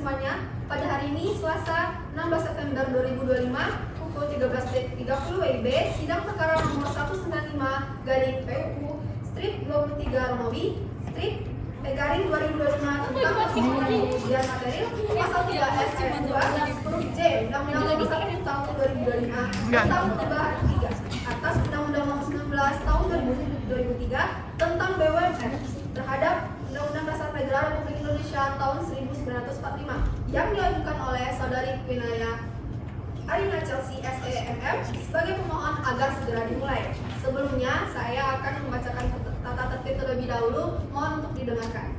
semuanya. Pada hari ini, Selasa 16 September 2025, pukul 13.30 WIB, sidang perkara nomor 195/PUU strip 23 Romawi strip garing 2025 tentang pengujian material pasal 3S ayat 2 huruf J Undang-Undang Nomor 1 Tahun 2025 tentang perubahan 3 atas Undang-Undang Nomor 19 Tahun 2003 tentang BUMN terhadap Undang-Undang Dasar Negara Republik Indonesia Tahun 1945 yang diajukan oleh Saudari Quinaya Arina Chelsea SEMM sebagai pemohon agar segera dimulai. Sebelumnya, saya akan membacakan tata tertib terlebih dahulu, mohon untuk didengarkan.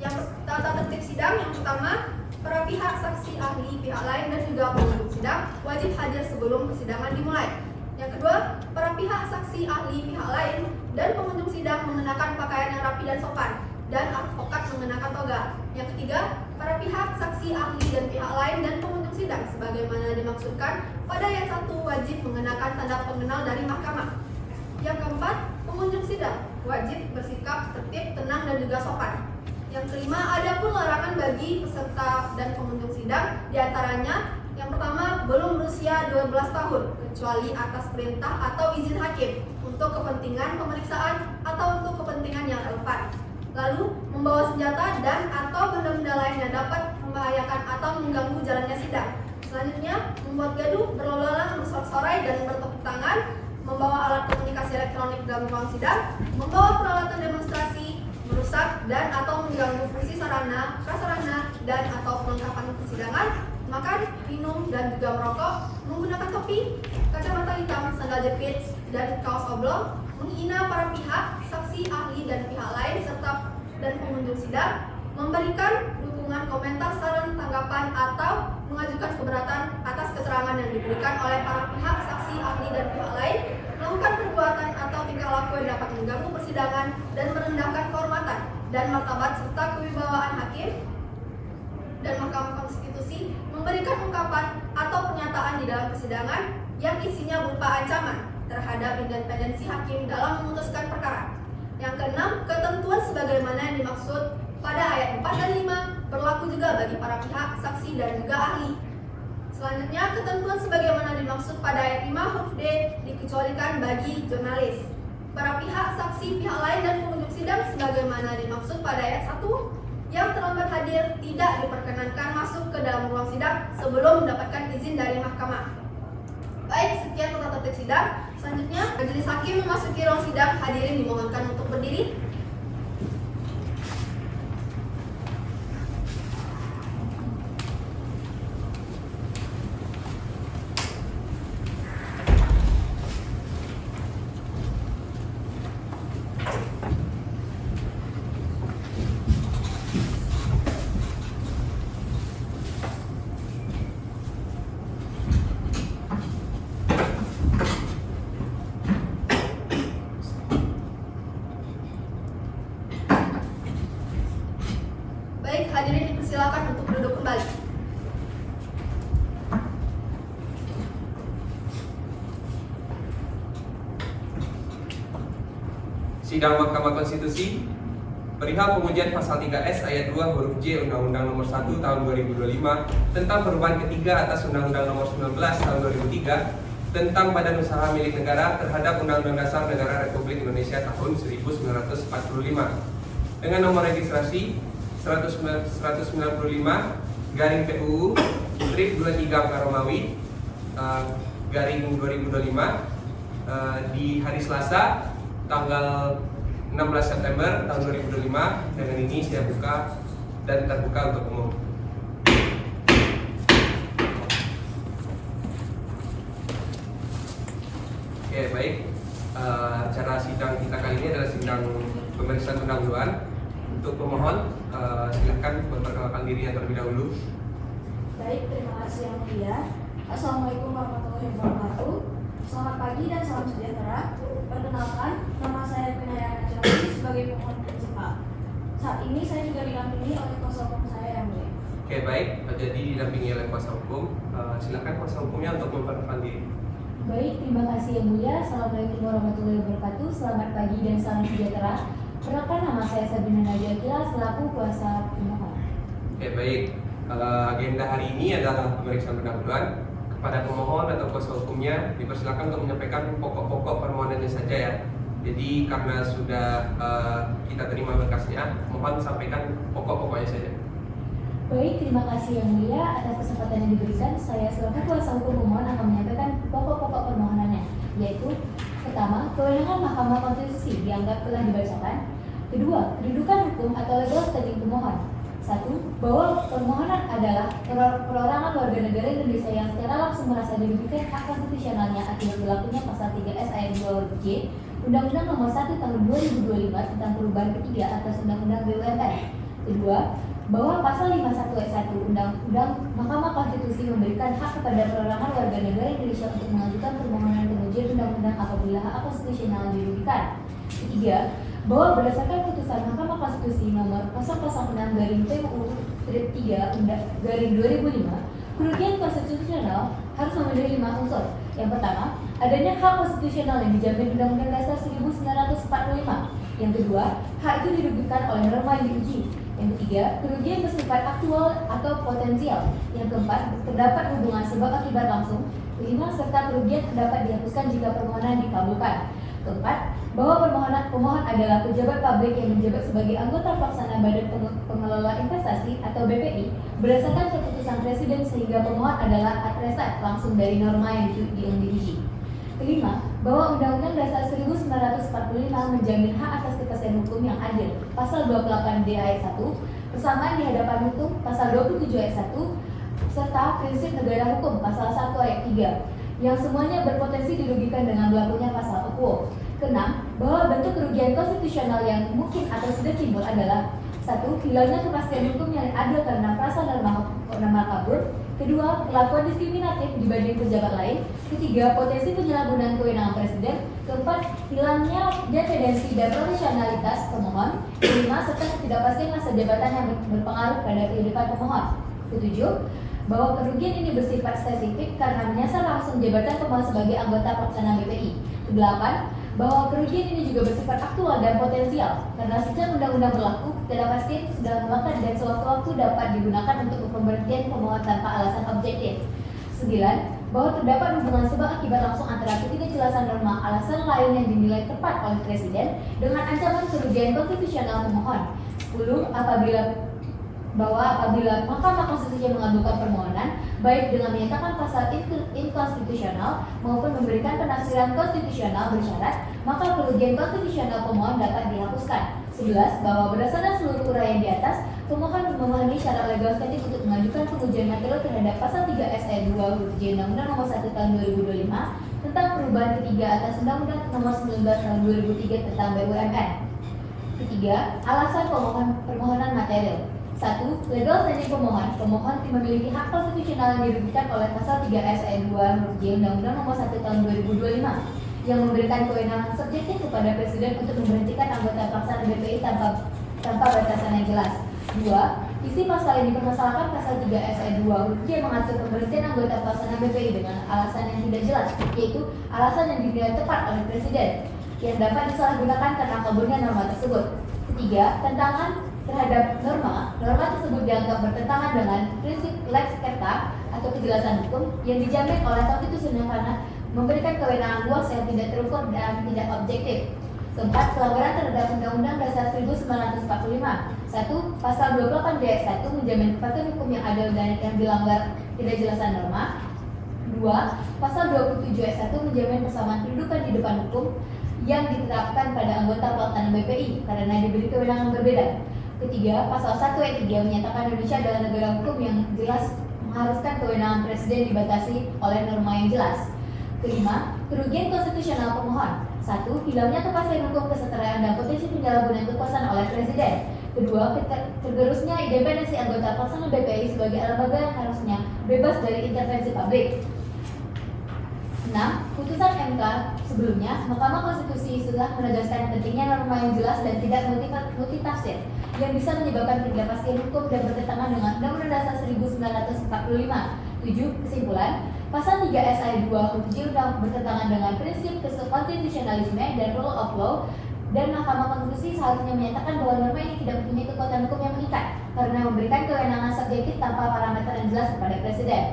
Yang tata tertib sidang yang pertama, para pihak, saksi, ahli, pihak lain, dan juga pengunjung sidang wajib hadir sebelum persidangan dimulai. Yang kedua, para pihak, saksi, ahli, pihak lain, dan pengunjung sidang mengenakan pakaian yang rapi dan sopan, dan advokat mengenakan toga. Yang ketiga, para pihak, saksi, ahli, dan pihak lain, dan pengunjung sidang sebagaimana dimaksudkan pada ayat 1 wajib mengenakan tanda pengenal dari mahkamah. Yang keempat, pengunjung sidang wajib bersikap tertib, tenang, dan juga sopan. Yang kelima, ada pun larangan bagi peserta dan pengunjung sidang, diantaranya yang pertama, belum berusia 12 tahun, kecuali atas perintah atau izin hakim untuk kepentingan pemeriksaan atau untuk kepentingan yang relevan. Lalu, membawa senjata dan atau benda-benda lain yang dapat membahayakan atau mengganggu jalannya sidang. Selanjutnya, membuat gaduh, berlalu-lalang, bersorak-sorai, dan bertepuk tangan, membawa alat komunikasi elektronik dalam ruang sidang, membawa peralatan demonstrasi, merusak dan atau mengganggu fungsi sarana, prasarana, dan atau perlengkapan persidangan, makan, minum, dan juga merokok, menggunakan topi, kacamata hitam, sandal jepit, dan kaos oblong, menghina para pihak, saksi, ahli, dan pihak lain, serta dan pengunjung sidang, memberikan dukungan, komentar, saran, tanggapan, atau mengajukan keberatan atas keterangan yang diberikan oleh para pihak, saksi, ahli, dan pihak lain, melakukan perbuatan atau tingkah laku yang dapat mengganggu persidangan dan merendahkan kehormatan dan martabat serta kewibawaan hakim dan Mahkamah Konstitusi, memberikan ungkapan atau pernyataan di dalam persidangan yang isinya berupa ancaman terhadap independensi hakim dalam memutuskan perkara. Yang keenam, ketentuan sebagaimana yang dimaksud pada ayat 4 dan 5 berlaku juga bagi para pihak, saksi, dan juga ahli. Selanjutnya, ketentuan sebagaimana dimaksud pada ayat 5 huruf D dikecualikan bagi jurnalis, para pihak, saksi, pihak lain, dan pengunjung sidang sebagaimana dimaksud pada ayat 1 yang terlambat hadir tidak diperkenankan masuk ke dalam ruang sidang sebelum mendapatkan izin dari mahkamah. Baik, sekian tata tertib sidang. Selanjutnya, majelis hakim memasuki ruang sidang. Hadirin dimohonkan untuk berdiri. Baik, hadirin dipersilakan untuk duduk kembali. Sidang Mahkamah Konstitusi perihal pengujian pasal 3S ayat 2 huruf J Undang-Undang Nomor 1 Tahun 2025 tentang perubahan ketiga atas Undang-Undang Nomor 19 Tahun 2003 tentang Badan Usaha Milik Negara terhadap Undang-Undang Dasar Negara Republik Indonesia Tahun 1945 dengan nomor registrasi 195/PUU strip 23 Romawi garing 2025 di hari Selasa tanggal 16 September tahun 2025. Dengan ini saya buka dan terbuka untuk umum. Oke, baik. Acara sidang kita kali ini adalah sidang pemeriksaan pendahuluan. Untuk pemohon, silakan memperkenalkan dirinya terlebih dahulu. Baik, terima kasih yang mulia. Assalamualaikum warahmatullahi wabarakatuh. Selamat pagi dan salam sejahtera. Perkenalkan, nama saya Quinaya Chelsea sebagai pemohon prinsipal. Saat ini saya juga didampingi oleh kuasa hukum saya yang mulia. Oke, baik. Jadi didampingi oleh kuasa hukum. Silakan kuasa hukumnya untuk memperkenalkan diri. Baik, terima kasih yang mulia. Assalamualaikum warahmatullahi wabarakatuh. Selamat pagi dan salam sejahtera. Perkenalkan, nama saya Sabrina Nadia Akila selaku kuasa pemohon. Oke, baik. Agenda hari ini adalah pemeriksaan pendahuluan. Kepada pemohon atau kuasa hukumnya dipersilakan untuk menyampaikan pokok-pokok permohonannya saja ya. Jadi karena sudah kita terima berkasnya, mohon sampaikan pokok-pokoknya saja. Baik, terima kasih Yang Mulia atas kesempatan yang diberikan. Saya selaku kuasa hukum pemohon akan menyampaikan pokok-pokok permohonannya, yaitu pertama, kewenangan Mahkamah Konstitusi dianggap telah dibacakan. Kedua, kedudukan hukum atau legal standing pemohon. Satu, bahwa permohonan adalah perorangan warga negara Indonesia yang secara langsung merasa dirugikan hak konstitusionalnya akibat berlakunya pasal 3S ayat 2 huruf J Undang-Undang Nomor 1 Tahun 2025 tentang perubahan ketiga atas Undang-Undang BUMN. Kedua, bahwa pasal 51 ayat 1 Undang-Undang Mahkamah Konstitusi memberikan hak kepada perorangan warga negara Indonesia untuk mengajukan permohonan pengujian undang-undang apabila hak konstitusional dirugikan. Ketiga, bahwa berdasarkan putusan Mahkamah Konstitusi nomor 006-PUU-3/2005, kerugian konstitusional harus memenuhi 5 unsur. Yang pertama, adanya hak konstitusional yang dijamin Undang-Undang Dasar 1945. Yang kedua, hak itu dirugikan oleh norma yang diuji. Yang ketiga, kerugian bersifat aktual atau potensial. Yang keempat, terdapat hubungan sebab akibat langsung. Kelima, serta kerugian dapat dihapuskan jika permohonan dikabulkan. Keempat, bahwa pemohon adalah pejabat publik yang menjabat sebagai anggota pelaksana Badan Pengelola Investasi atau BPI berdasarkan keputusan Presiden sehingga pemohon adalah adresat langsung dari norma yang diuji. Kelima, bahwa Undang-Undang Dasar 1945 menjamin hak atas kepastian hukum yang adil. Pasal 28D ayat 1, persamaan di hadapan hukum, pasal 27 ayat 1, serta prinsip negara hukum, pasal 1 ayat 3, yang semuanya berpotensi dirugikan dengan berlakunya pasal quo. Keenam, bahwa bentuk kerugian konstitusional yang mungkin atau sudah timbul adalah: satu, hilangnya kepastian hukum yang adil karena frasa norma kabur. Kedua, perlakuan diskriminatif dibanding pejabat lain. Ketiga, potensi penyalahgunaan kewenangan presiden. Keempat, hilangnya independensi dan profesionalitas pemohon. Kelima, serta ketidakpastian masa jabatan yang berpengaruh pada kehidupan pemohon. Ketujuh, bahwa kerugian ini bersifat spesifik karena menyasar langsung jabatan pemohon sebagai anggota pelaksana BPI. Kedelapan, bahwa kerugian ini juga bersifat aktual dan potensial karena sejak undang-undang berlaku, ketidakpastian sudah melekat dan sewaktu-waktu dapat digunakan untuk pemberhentian pemohon tanpa alasan objektif. 9. Bahwa terdapat hubungan sebab akibat langsung antara ketidakjelasan norma alasan lain yang dinilai tepat oleh Presiden dengan ancaman kerugian konstitusional pemohon. 10. Apabila Mahkamah Konstitusi mengabulkan permohonan, baik dengan menyatakan pasal inkonstitusional maupun memberikan penafsiran konstitusional bersyarat, maka kerugian konstitusional pemohon dapat dihapuskan. 11. Bahwa berdasarkan seluruh uraian di atas, pemohon memenuhi syarat legal standing untuk mengajukan pengujian material terhadap pasal 3S ayat 2 huruf J Undang-Undang Nomor 1 Tahun 2025 tentang perubahan ketiga atas Undang-Undang Nomor 19 Tahun 2003 tentang BUMN. Ketiga, alasan permohonan material. 1. Legal standing pemohon. Pemohon memiliki hak konstitusional yang dirugikan oleh pasal 3S ayat 2 huruf J Undang-Undang Nomor 1 Tahun 2025 yang memberikan kewenangan subjektif kepada Presiden untuk memberhentikan anggota pelaksana BPI tanpa batasan yang jelas. 2. Isi pasal yang dipermasalahkan pasal 3S ayat 2 huruf J mengatur pemberhentian anggota pelaksana BPI dengan alasan yang tidak jelas, yaitu alasan yang dinilai tepat oleh Presiden yang dapat disalahgunakan karena kaburnya norma tersebut. 3. Tentangan terhadap norma tersebut dianggap bertentangan dengan prinsip lex etat atau kejelasan hukum yang dijamin oleh konstitusi karena memberikan kewenangan luas yang tidak terukur dan tidak objektif. 4. Pelanggaran terhadap Undang-Undang Dasar 1945. 1. Pasal 28 ayat 1 menjamin kepastian hukum yang adil dan yang dilanggar tidak jelasan norma. 2. Pasal 27 ayat 1 menjamin persamaan kedudukan di depan hukum yang ditetapkan pada anggota pelaksana BPI karena diberi kewenangan berbeda. Ketiga, pasal 1 ayat 3 menyatakan Indonesia adalah negara hukum yang jelas mengharuskan kewenangan Presiden dibatasi oleh norma yang jelas. Kelima, kerugian konstitusional pemohon. 1. Hilangnya kepastian hukum, kesetaraan dan potensi penyalahgunaan kekuasaan oleh Presiden. Kedua, tergerusnya independensi anggota pelaksana BPI sebagai lembaga yang harusnya bebas dari intervensi publik. 6. Putusan MK sebelumnya, Mahkamah Konstitusi sudah menegaskan pentingnya norma yang jelas dan tidak multitafsir yang bisa menyebabkan ketidakpastian hukum dan bertentangan dengan Undang-Undang Dasar 1945. 7. Kesimpulan, pasal 3S ayat 2 huruf J bertentangan dengan prinsip konstitusionalisme dan rule of law Dan Mahkamah Konstitusi seharusnya menyatakan bahwa norma ini tidak mempunyai kekuatan hukum yang mengikat karena memberikan kewenangan subjektif tanpa parameter yang jelas kepada Presiden.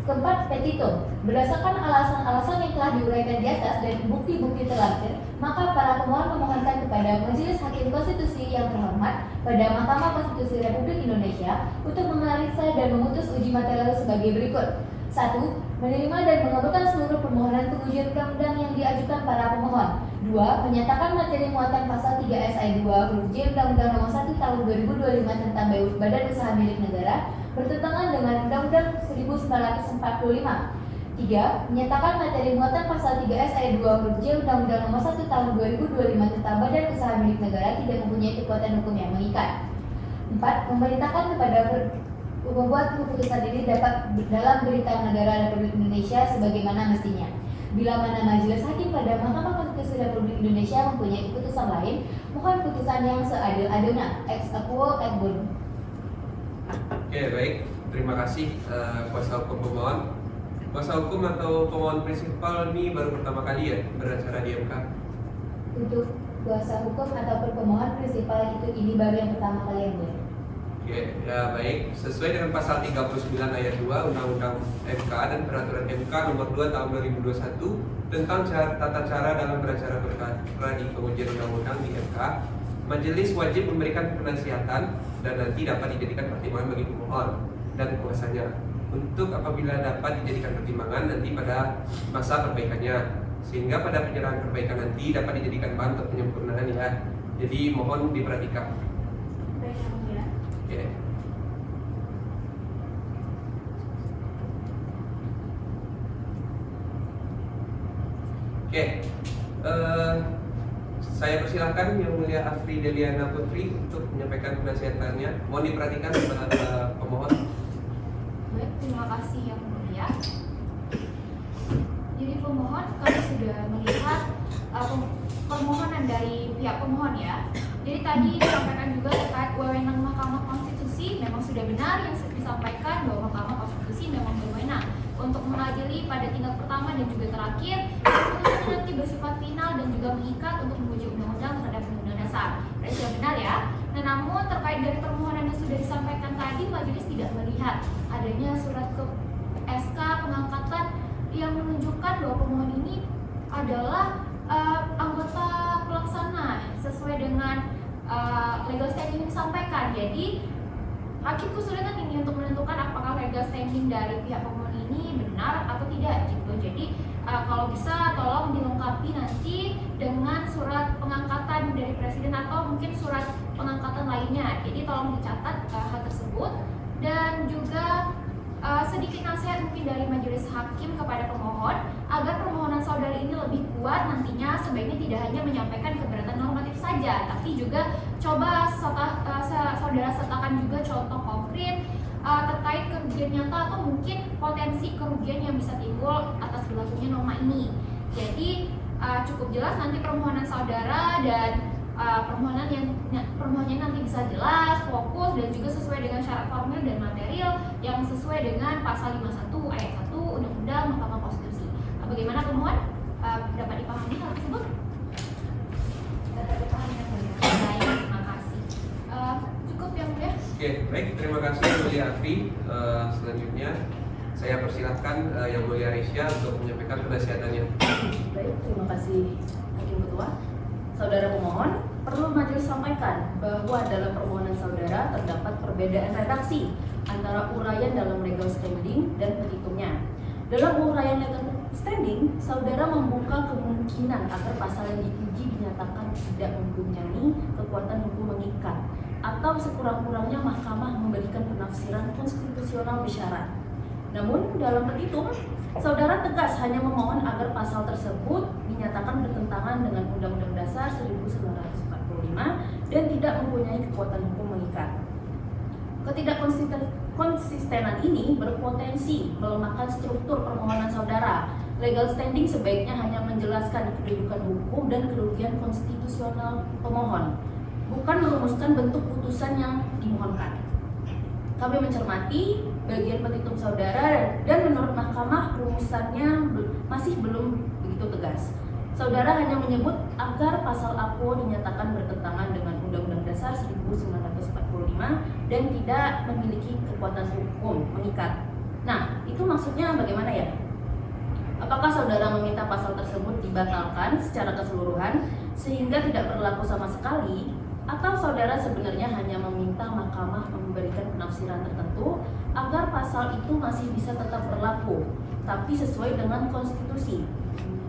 Keempat, petitum. Berdasarkan alasan-alasan yang telah diuraikan di atas dan bukti-bukti terlampir, maka para pemohon memohonkan kepada Majelis Hakim Konstitusi yang terhormat pada Mahkamah Konstitusi Republik Indonesia untuk memeriksa dan memutus uji material sebagai berikut. 1. Menerima dan mengabulkan seluruh permohonan pengujian undang-undang yang diajukan para pemohon. 2. Menyatakan materi muatan pasal 3S ayat 2 huruf J Undang-Undang Nomor 1 Tahun 2025 tentang Badan Usaha Milik Negara bertentangan dengan Undang-Undang 1945. 3. Menyatakan materi muatan pasal 3S ayat 2 huruf J Undang-Undang Nomor 1 Tahun 2025 tentang Badan Usaha Milik Negara tidak mempunyai kekuatan hukum yang mengikat. 4. Memerintahkan kepada membuat keputusan ini dapat dalam berita negara Republik Indonesia sebagaimana mestinya. Bila mana Majelis Hakim pada Mahkamah Konstitusi Republik Indonesia mempunyai keputusan lain, mohon putusan yang seadil-adilnya, ex aequo et bonum. Oke, baik. Terima kasih kuasa hukum pemohon. Kuasa hukum atau pemohon prinsipal ini baru pertama kali ya beracara di MK? Untuk kuasa hukum ataupun pemohon prinsipal ini baru yang pertama kali yang boleh. Oke, ya baik. Sesuai dengan pasal 39 ayat 2 Undang-Undang MK dan Peraturan MK Nomor 2 Tahun 2021 tentang tata cara dalam beracara perkara di pengujian undang-undang di MK, majelis wajib memberikan penasihatan dan nanti dapat dijadikan pertimbangan bagi pemohon dan kuasanya untuk apabila dapat dijadikan pertimbangan nanti pada masa perbaikannya, sehingga pada penyerahan perbaikan nanti dapat dijadikan bahan untuk penyempurnaan ya. Jadi mohon diperhatikan. Baik, Yang Mulia. Oke. Oke. Saya persilahkan Yang Mulia Afri Deliana Putri untuk menyampaikan penasihatannya. Mohon diperhatikan kepada pemohon. Baik, terima kasih Yang Mulia. Jadi pemohon, kami sudah melihat permohonan dari pihak pemohon ya. Jadi tadi disampaikan juga terkait wewenang Mahkamah Konstitusi memang sudah benar yang disampaikan bahwa Mahkamah Konstitusi memang berwenang untuk mengadili pada tingkat pertama dan juga terakhir. Keputusan nanti bersifat final dan juga mengikat untuk menguji undang-undang terhadap undang-undang dasar. Berarti sudah benar ya. Nah, namun terkait dari permohonan yang sudah disampaikan tadi, majelis tidak melihat adanya surat ke SK pengangkatan yang menunjukkan bahwa pemohon ini adalah anggota pelaksana sesuai dengan legal standing yang disampaikan. Jadi hakim kesulitan ini untuk menentukan apakah legal standing dari pihak pemohon ini benar atau tidak gitu. Jadi kalau bisa tolong dilengkapi nanti dengan surat pengangkatan dari presiden atau mungkin surat pengangkatan lainnya. Jadi tolong dicatat hal tersebut. Dan juga sedikit nasihat mungkin dari majelis hakim kepada pemohon agar permohonan saudara ini lebih kuat nantinya, sebaiknya tidak hanya menyampaikan keberatan normatif saja, tapi juga coba saudara sertakan juga contoh konkret terkait kerugian nyata atau mungkin potensi kerugian yang bisa timbul atas berlakunya norma ini. Jadi cukup jelas nanti permohonan saudara dan permohonannya nanti bisa jelas, fokus, dan juga sesuai dengan syarat formil dan material yang sesuai dengan pasal 51 ayat 1 Undang-Undang Mahkamah Konstitusi. Bagaimana pemohon? Dapat dipahami hal tersebut? Dapat dipahami, Yang Mulia. Baik, terima kasih. Cukup Yang Mulia? Oke, baik. Terima kasih Yang Mulia Afri. Selanjutnya saya persilahkan Yang Mulia Resya untuk menyampaikan penasihatannya. Baik, terima kasih Hakim Ketua. Saudara pemohon, perlu majelis sampaikan bahwa dalam permohonan saudara terdapat perbedaan redaksi antara uraian dalam legal standing dan petitumnya. Dalam uraian legal standing, saudara membuka kemungkinan agar pasal yang diuji dinyatakan tidak mempunyai kekuatan hukum mengikat atau sekurang-kurangnya mahkamah memberikan penafsiran konstitusional bersyarat. Namun dalam petitum, saudara tegas hanya memohon agar pasal tersebut dinyatakan bertentangan dengan Undang-Undang Dasar 1945 dan tidak mempunyai kekuatan hukum mengikat. Ketidakkonsistenan ini berpotensi melemahkan struktur permohonan saudara. Legal standing sebaiknya hanya menjelaskan kedudukan hukum dan kerugian konstitusional pemohon, bukan merumuskan bentuk putusan yang dimohonkan. Kami mencermati bagian petitum saudara dan menurut mahkamah rumusannya masih belum begitu tegas. Saudara hanya menyebut agar pasal APO dinyatakan bertentangan dengan Undang-Undang Dasar 1945 dan tidak memiliki kekuatan hukum mengikat. Nah, itu maksudnya bagaimana ya? Apakah saudara meminta pasal tersebut dibatalkan secara keseluruhan sehingga tidak berlaku sama sekali? Atau saudara sebenarnya hanya meminta mahkamah memberikan penafsiran tertentu agar pasal itu masih bisa tetap berlaku, tapi sesuai dengan konstitusi?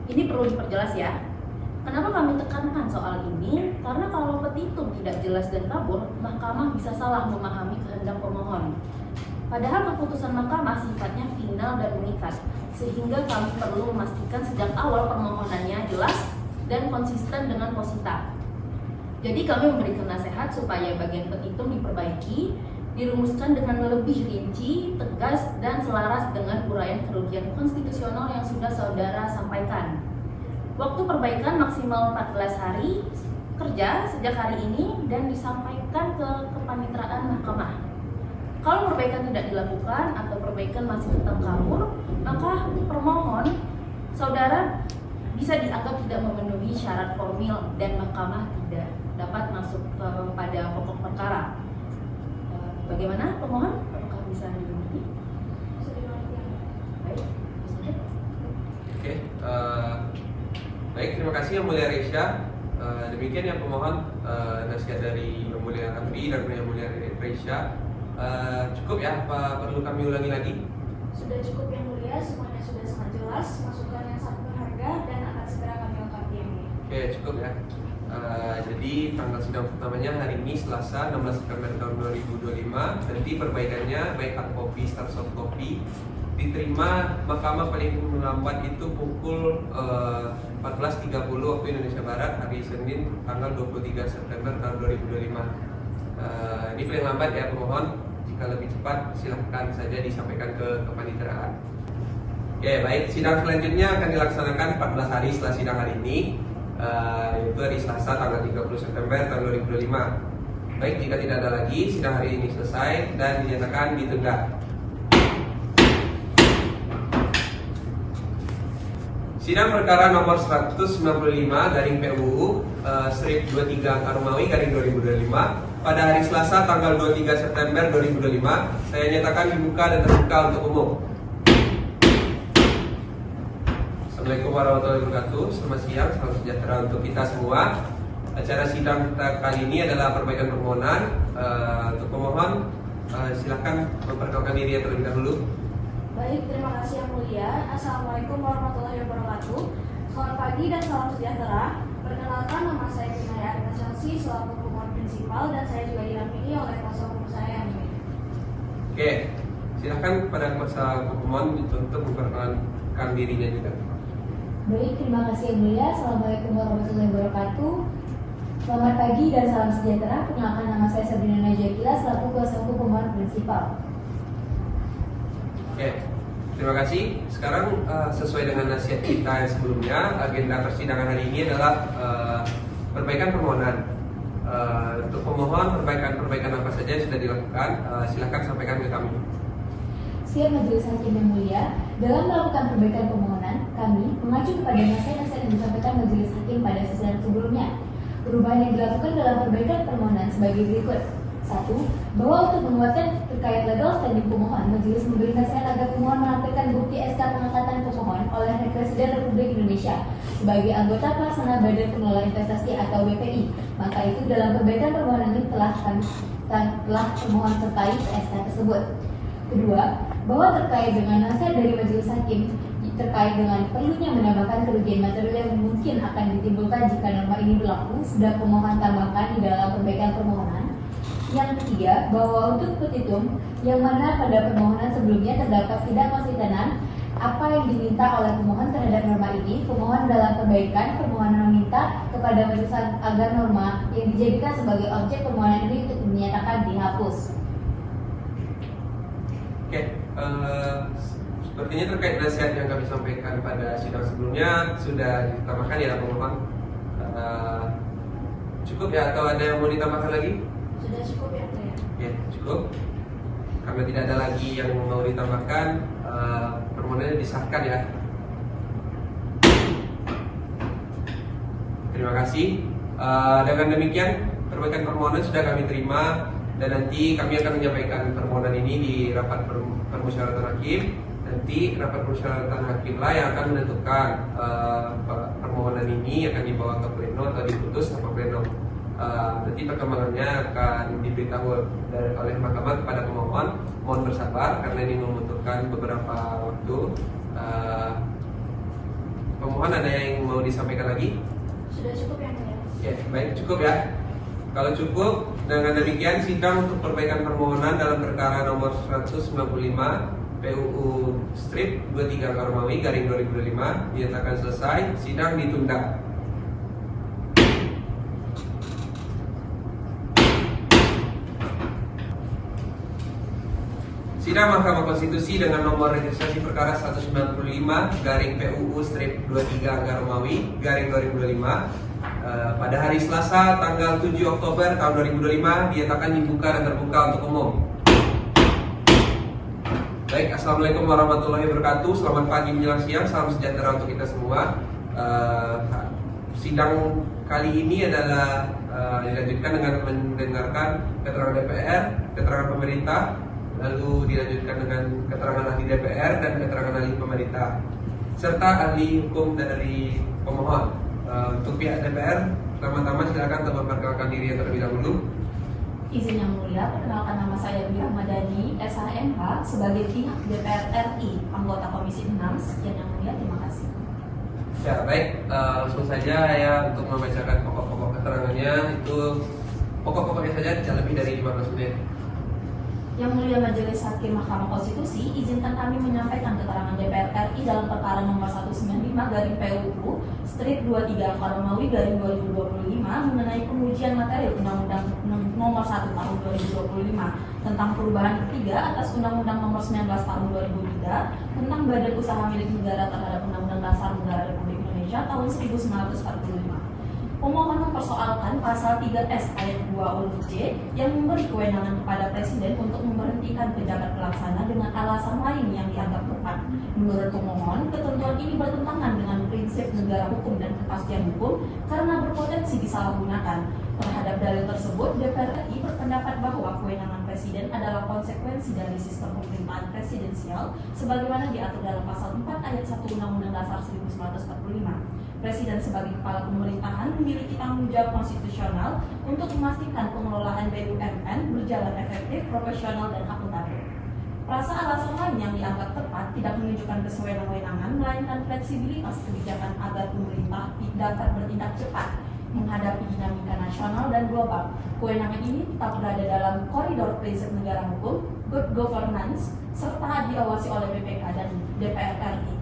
Ini perlu diperjelas ya. Kenapa kami tekankan soal ini? Karena kalau petitum tidak jelas dan kabur, mahkamah bisa salah memahami kehendak pemohon. Padahal keputusan mahkamah sifatnya final dan mengikat, sehingga kami perlu memastikan sejak awal permohonannya jelas dan konsisten dengan posita. Jadi kami memberikan nasihat supaya bagian petitum diperbaiki, dirumuskan dengan lebih rinci, tegas, dan selaras dengan uraian kerugian konstitusional yang sudah saudara sampaikan. Waktu perbaikan maksimal 14 hari kerja sejak hari ini dan disampaikan ke kepanitraan mahkamah. Kalau perbaikan tidak dilakukan atau perbaikan masih tetap kabur, maka permohon saudara bisa dianggap tidak memenuhi syarat formil dan mahkamah tidak dapat masuk pada pokok perkara. Bagaimana pemohon? Apakah bisa dimengerti? Bisa dimengerti. Baik, Oke, baik, terima kasih Yang Mulia Resya. Demikian yang pemohon nasihat dari Yang Mulia Raffi dan Yang Mulia Resya. Cukup ya? Apa perlu kami ulangi lagi? Sudah cukup Yang Mulia, semuanya sudah sangat jelas, masukan yang sangat berharga dan akan segera kami lengkapi Yang Mulia. Oke, cukup ya. Jadi tanggal sidang pertamanya hari ini Selasa 16 September tahun 2025. Nanti perbaikannya baik hard copy, start soft copy diterima mahkamah paling lambat itu pukul 14.30 waktu Indonesia Barat hari Senin tanggal 23 September tahun 2025. Ini paling lambat ya pemohon. Jika lebih cepat silahkan saja disampaikan ke kepanitraan. Oke, baik, sidang selanjutnya akan dilaksanakan 14 hari setelah sidang hari ini, yaitu hari Selasa tanggal 30 September tahun 2025. Baik, jika tidak ada lagi, sidang hari ini selesai dan dinyatakan ditunda. Sidang perkara nomor 195 garing PUU strip 23 angka Romawi garing 2025 pada hari Selasa tanggal 23 September 2025 saya nyatakan dibuka dan terbuka untuk umum. Assalamualaikum warahmatullahi wabarakatuh. Selamat siang, salam sejahtera untuk kita semua. Acara sidang kita kali ini adalah perbaikan permohonan. Untuk pemohon, silahkan memperkenalkan diri terlebih dahulu. Baik, terima kasih Yang Mulia. Assalamualaikum warahmatullahi wabarakatuh. Selamat pagi dan salam sejahtera. Perkenalkan, nama saya Kinaya Arina Chelsea selaku pemohon prinsipal dan saya juga didampingi oleh kuasa hukum saya Yang Mulia. Oke, silahkan pada kuasa pemohon untuk memperkenalkan dirinya juga. Baik, terima kasih Yang Mulia. Assalamualaikum warahmatullahi wabarakatuh. Selamat pagi dan salam sejahtera. Perkenalkan, nama saya Sabrina Najakila selaku kuasa hukum pemohon prinsipal. Oke, terima kasih. Sekarang sesuai dengan nasihat kita yang sebelumnya, agenda persidangan hari ini adalah perbaikan permohonan. Untuk pemohon, perbaikan apa saja yang sudah dilakukan, silakan sampaikan ke kami. Siap Majelis Hakim yang Mulia, dalam melakukan perbaikan permohonan, kami mengacu kepada nasihat-nasihat yang disampaikan Majelis Hakim pada sidang sebelumnya. Perubahan yang dilakukan dalam perbaikan permohonan sebagai berikut. 1. Bahwa untuk menguatkan terkait legal standing pemohon, Majelis memberi nasihat agar pemohon menampilkan bukti SK pengangkatan pemohon oleh Presiden Republik Indonesia sebagai anggota pelaksana Badan Pengelola Investasi atau BPI. Maka itu dalam perbaikan permohonan ini telah pemohon sertai SK tersebut. Kedua, bahwa terkait dengan nasihat dari Majelis Hakim terkait dengan perlunya menambahkan kerugian material yang mungkin akan ditimbulkan jika norma ini berlaku, sudah pemohon tambahkan di dalam perbaikan permohonan. Yang ketiga, bahwa untuk petitum yang mana pada permohonan sebelumnya terdapat tidak konsistenan apa yang diminta oleh pemohon terhadap norma ini, pemohon dalam perbaikan permohonan meminta kepada majelis agar norma yang dijadikan sebagai objek permohonan ini untuk dinyatakan dihapus. Oke, sepertinya terkait nasihat yang kami sampaikan pada sidang sebelumnya sudah ditambahkan ya pemohon. Cukup ya atau ada yang mau ditambahkan lagi? Sudah cukup ya, Mulia. Ya, cukup. Karena tidak ada lagi yang mau ditambahkan, permohonannya disahkan ya. Terima kasih. Dengan demikian perbaikan permohonan sudah kami terima dan nanti kami akan menyampaikan permohonan ini di rapat permusyawaratan hakim. Nanti rapat permusyawaratan hakim lah yang akan menentukan permohonan ini akan dibawa ke pleno atau diputus ke pleno. Nanti perkembangannya akan diberitahu oleh mahkamah kepada pemohon. Mohon bersabar karena ini membutuhkan beberapa waktu. Pemohon ada yang mau disampaikan lagi? Sudah cukup yang mulia. Ya, baik, cukup ya. Kalau cukup, dengan demikian sidang untuk perbaikan permohonan dalam perkara nomor 195 PUU strip 23 Romawi garing 2025 dinyatakan selesai. Sidang ditunda. Sidang Mahkamah Konstitusi dengan nomor registrasi perkara 195 garing PUU strip 23 Romawi garing 2025 pada hari Selasa tanggal 7 Oktober tahun 2025 dinyatakan dibuka dan terbuka untuk umum. Baik, assalamualaikum warahmatullahi wabarakatuh. Selamat pagi menjelang siang, salam sejahtera untuk kita semua. Sidang kali ini adalah dilanjutkan dengan mendengarkan keterangan DPR, keterangan pemerintah, lalu dilanjutkan dengan keterangan ahli DPR dan keterangan ahli pemerintah serta ahli hukum dari pemohon. Untuk pihak DPR, pertama-tama silakan untuk memperkenalkan diri terlebih dahulu. Izin yang mulia, perkenalkan nama saya Dwi Ahmadani, SHMH, sebagai pihak DPR RI, anggota Komisi 6. Sekian yang mulia, terima kasih. Ya, baik, langsung saja ya untuk membacakan pokok-pokok keterangannya. Itu pokok-pokoknya saja tidak lebih dari 15 menit. Yang mulia Majelis Hakim Mahkamah Konstitusi, izinkan kami menyampaikan keterangan DPR RI dalam perkara nomor 195 garing PUU strip 23 Romawi garing 2025 mengenai pengujian materi Undang-Undang nomor 1 tahun 2025 tentang perubahan ketiga atas Undang-Undang nomor 19 tahun 2003 tentang Badan Usaha Milik Negara terhadap Undang-Undang Dasar Negara Republik Indonesia tahun 1945. Pemohon mempersoalkan pasal 3S ayat 2 huruf J yang memberi kewenangan kepada Presiden untuk memberhentikan pejabat pelaksana dengan alasan lain yang dianggap tepat. Menurut pemohon, ketentuan ini bertentangan dengan prinsip negara hukum dan kepastian hukum karena berpotensi disalahgunakan. Terhadap dalil tersebut, DPR RI berpendapat bahwa kewenangan Presiden adalah konsekuensi dari sistem pemerintahan presidensial sebagaimana diatur dalam pasal 4 ayat 1 Undang-Undang Dasar 1945. Presiden sebagai kepala pemerintahan memiliki tanggung jawab konstitusional untuk memastikan pengelolaan BUMN berjalan efektif, profesional, dan akuntabel. Rasa alasan lain yang dianggap tepat tidak menunjukkan kesewenang-wenangan, melainkan fleksibilitas kebijakan agar pemerintah dapat bertindak cepat menghadapi dinamika nasional dan global. Kewenangan ini tetap berada dalam koridor prinsip negara hukum, good governance, serta diawasi oleh BPK dan DPR RI.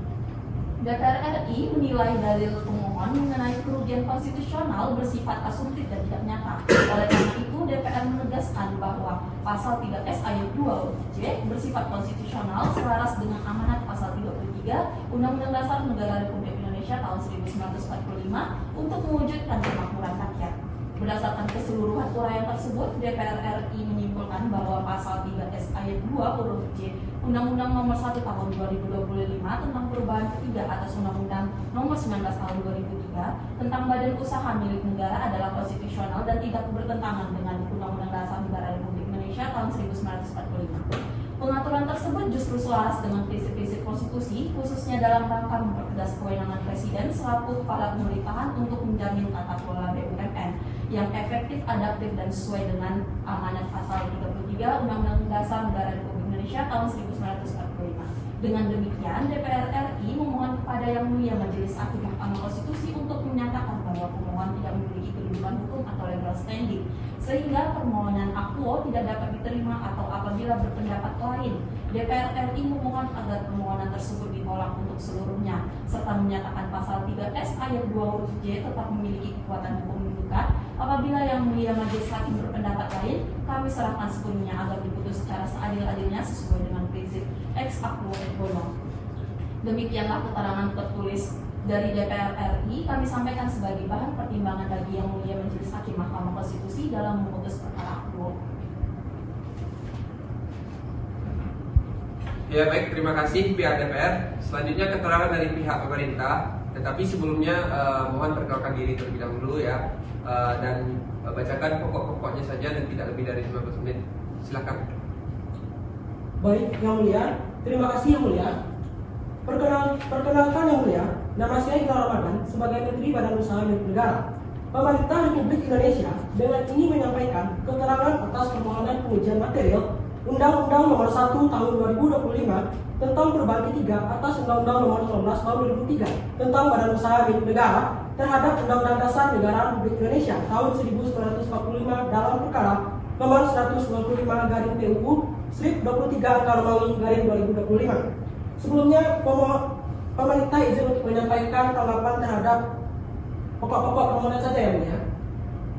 DPR RI menilai dalil pemohon mengenai kerugian konstitusional bersifat asumtif dan tidak nyata. Oleh karena itu, DPR menegaskan bahwa pasal 3S ayat 2 huruf J bersifat konstitusional selaras dengan amanat pasal 33 Undang-Undang Dasar Negara Republik Indonesia tahun 1945 untuk mewujudkan kemakmuran rakyat. Berdasarkan keseluruhan uraian tersebut, DPR RI menyimpulkan bahwa pasal 3S ayat 2 huruf J Undang-Undang nomor 1 tahun 2025 tentang perubahan ketiga atas Undang-Undang nomor 19 tahun 2003 tentang Badan Usaha Milik Negara adalah konstitusional dan tidak bertentangan dengan Undang-Undang Dasar Negara Republik Indonesia tahun 1945. Pengaturan tersebut justru selaras dengan prinsip-prinsip konstitusi, khususnya dalam rangka mempertegas kewenangan Presiden selaku kepala pemerintahan untuk menjamin tata kelola BUMN yang efektif, adaptif, dan sesuai dengan amanat pasal 33 Undang-Undang Dasar Negara Republik Indonesia tahun 1945. Dengan demikian, DPR RI memohon kepada Yang Mulia Majelis Hakim Mahkamah Konstitusi untuk menyatakan bahwa pemohon tidak memiliki kedudukan hukum atau legal standing, sehingga permohonan akuo tidak dapat diterima atau apabila berpendapat lain. DPR RI memohon agar permohonan tersebut ditolak untuk seluruhnya, serta menyatakan pasal 3S ayat 2 huruf J tetap memiliki kekuatan hukum mengikat. Apabila Yang Mulia Majelis Hakim berpendapat lain, kami serahkan sepenuhnya agar diputus secara seadil-adilnya sesuai dengan prinsip ex aequo et bono. Demikianlah keterangan tertulis dari DPR RI kami sampaikan sebagai bahan pertimbangan bagi Yang Mulia Majelis Hakim Mahkamah Konstitusi dalam memutus perkara akuo. Ya baik, terima kasih pihak DPR. Selanjutnya keterangan dari pihak pemerintah. Tetapi sebelumnya mohon perkenalkan diri terlebih dahulu ya, dan bacakan pokok-pokoknya saja dan tidak lebih dari 15 menit. Silakan. Baik, Yang Mulia, terima kasih Yang Mulia. Perkenalkan Yang Mulia, nama saya Ika Ramadan sebagai Menteri Badan Usaha Milik Negara. Pemerintah Republik Indonesia dengan ini menyampaikan keterangan atas permohonan pengujian material Undang-Undang Nomor 1 Tahun 2025 tentang perubahan ketiga atas Undang-Undang Nomor 19 Tahun 2003 tentang Badan Usaha Milik Negara terhadap Undang-Undang Dasar Negara Republik Indonesia tahun 1945 dalam perkara Nomor 195/PUU Strip 23/2025. Sebelumnya, pemerintah izin untuk menyampaikan tanggapan terhadap pokok-pokok permohonan saja ya, Mulia.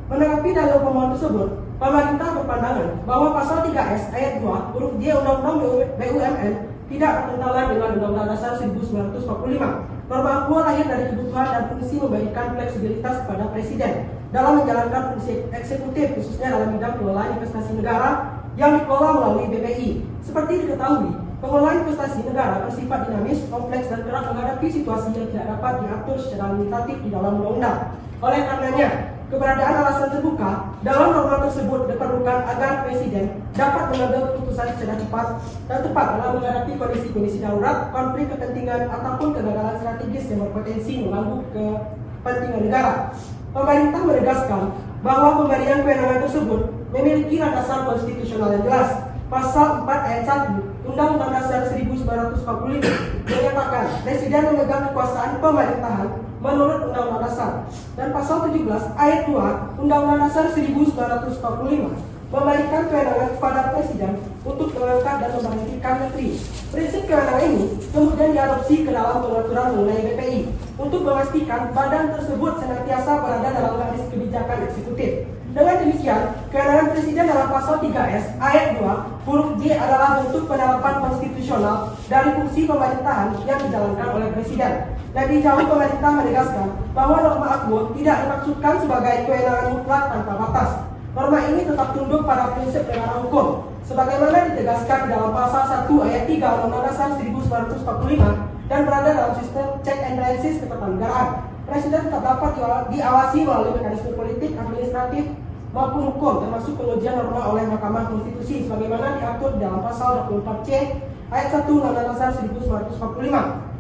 Menanggapi dalil pemohon tersebut, pemerintah berpandangan bahwa pasal 3S ayat 2 huruf J Undang-Undang BUMN tidak bertentangan dengan Undang-Undang Dasar 1945. Norma aqua lahir dari kebutuhan dan fungsi memberikan fleksibilitas kepada Presiden dalam menjalankan fungsi eksekutif khususnya dalam bidang pengelolaan investasi negara yang dikelola melalui BPI. Seperti diketahui, pengelolaan investasi negara bersifat dinamis, kompleks, dan kerap menghadapi situasi yang tidak dapat diatur secara limitatif di dalam undang-undang. Oleh karenanya, keberadaan alasan terbuka dalam norma tersebut diperlukan agar Presiden dapat mengambil keputusan secara cepat dan tepat dalam menghadapi kondisi-kondisi darurat, konflik kepentingan, ataupun kegagalan strategis yang berpotensi mengganggu kepentingan negara. Pemerintah menegaskan bahwa pemberian kewenangan tersebut memiliki landasan konstitusional yang jelas. Pasal 4 ayat 1 Undang-Undang Dasar 1945 menyatakan Presiden memegang kekuasaan pemerintahan menurut Undang-Undang Dasar, dan pasal 17 ayat 2 Undang-Undang Dasar 1945 memberikan kewenangan kepada Presiden untuk mengangkat dan memberhentikan menteri. Prinsip kewenangan ini kemudian diadopsi ke dalam pengaturan mengenai BPI untuk memastikan badan tersebut senantiasa berada dalam garis kebijakan eksekutif. Dengan demikian, kewenangan Presiden dalam pasal 3S ayat 2 huruf J adalah bentuk penerapan konstitusional dari fungsi pemerintahan yang dijalankan oleh Presiden. Lebih jauh, pemerintah menegaskan bahwa norma aqua tidak dimaksudkan sebagai kewenangan mutlak tanpa batas. Norma ini tetap tunduk pada prinsip negara hukum, sebagaimana ditegaskan dalam pasal 1 ayat 3 Undang-Undang Dasar 1945 dan berada dalam sistem check and balances ketatanegaraan. Presiden tetap dapat diawasi melalui mekanisme politik, administratif, maupun hukum, termasuk pengujian norma oleh Mahkamah Konstitusi sebagaimana diatur dalam pasal 24C ayat 1 Undang-Undang Dasar 1945.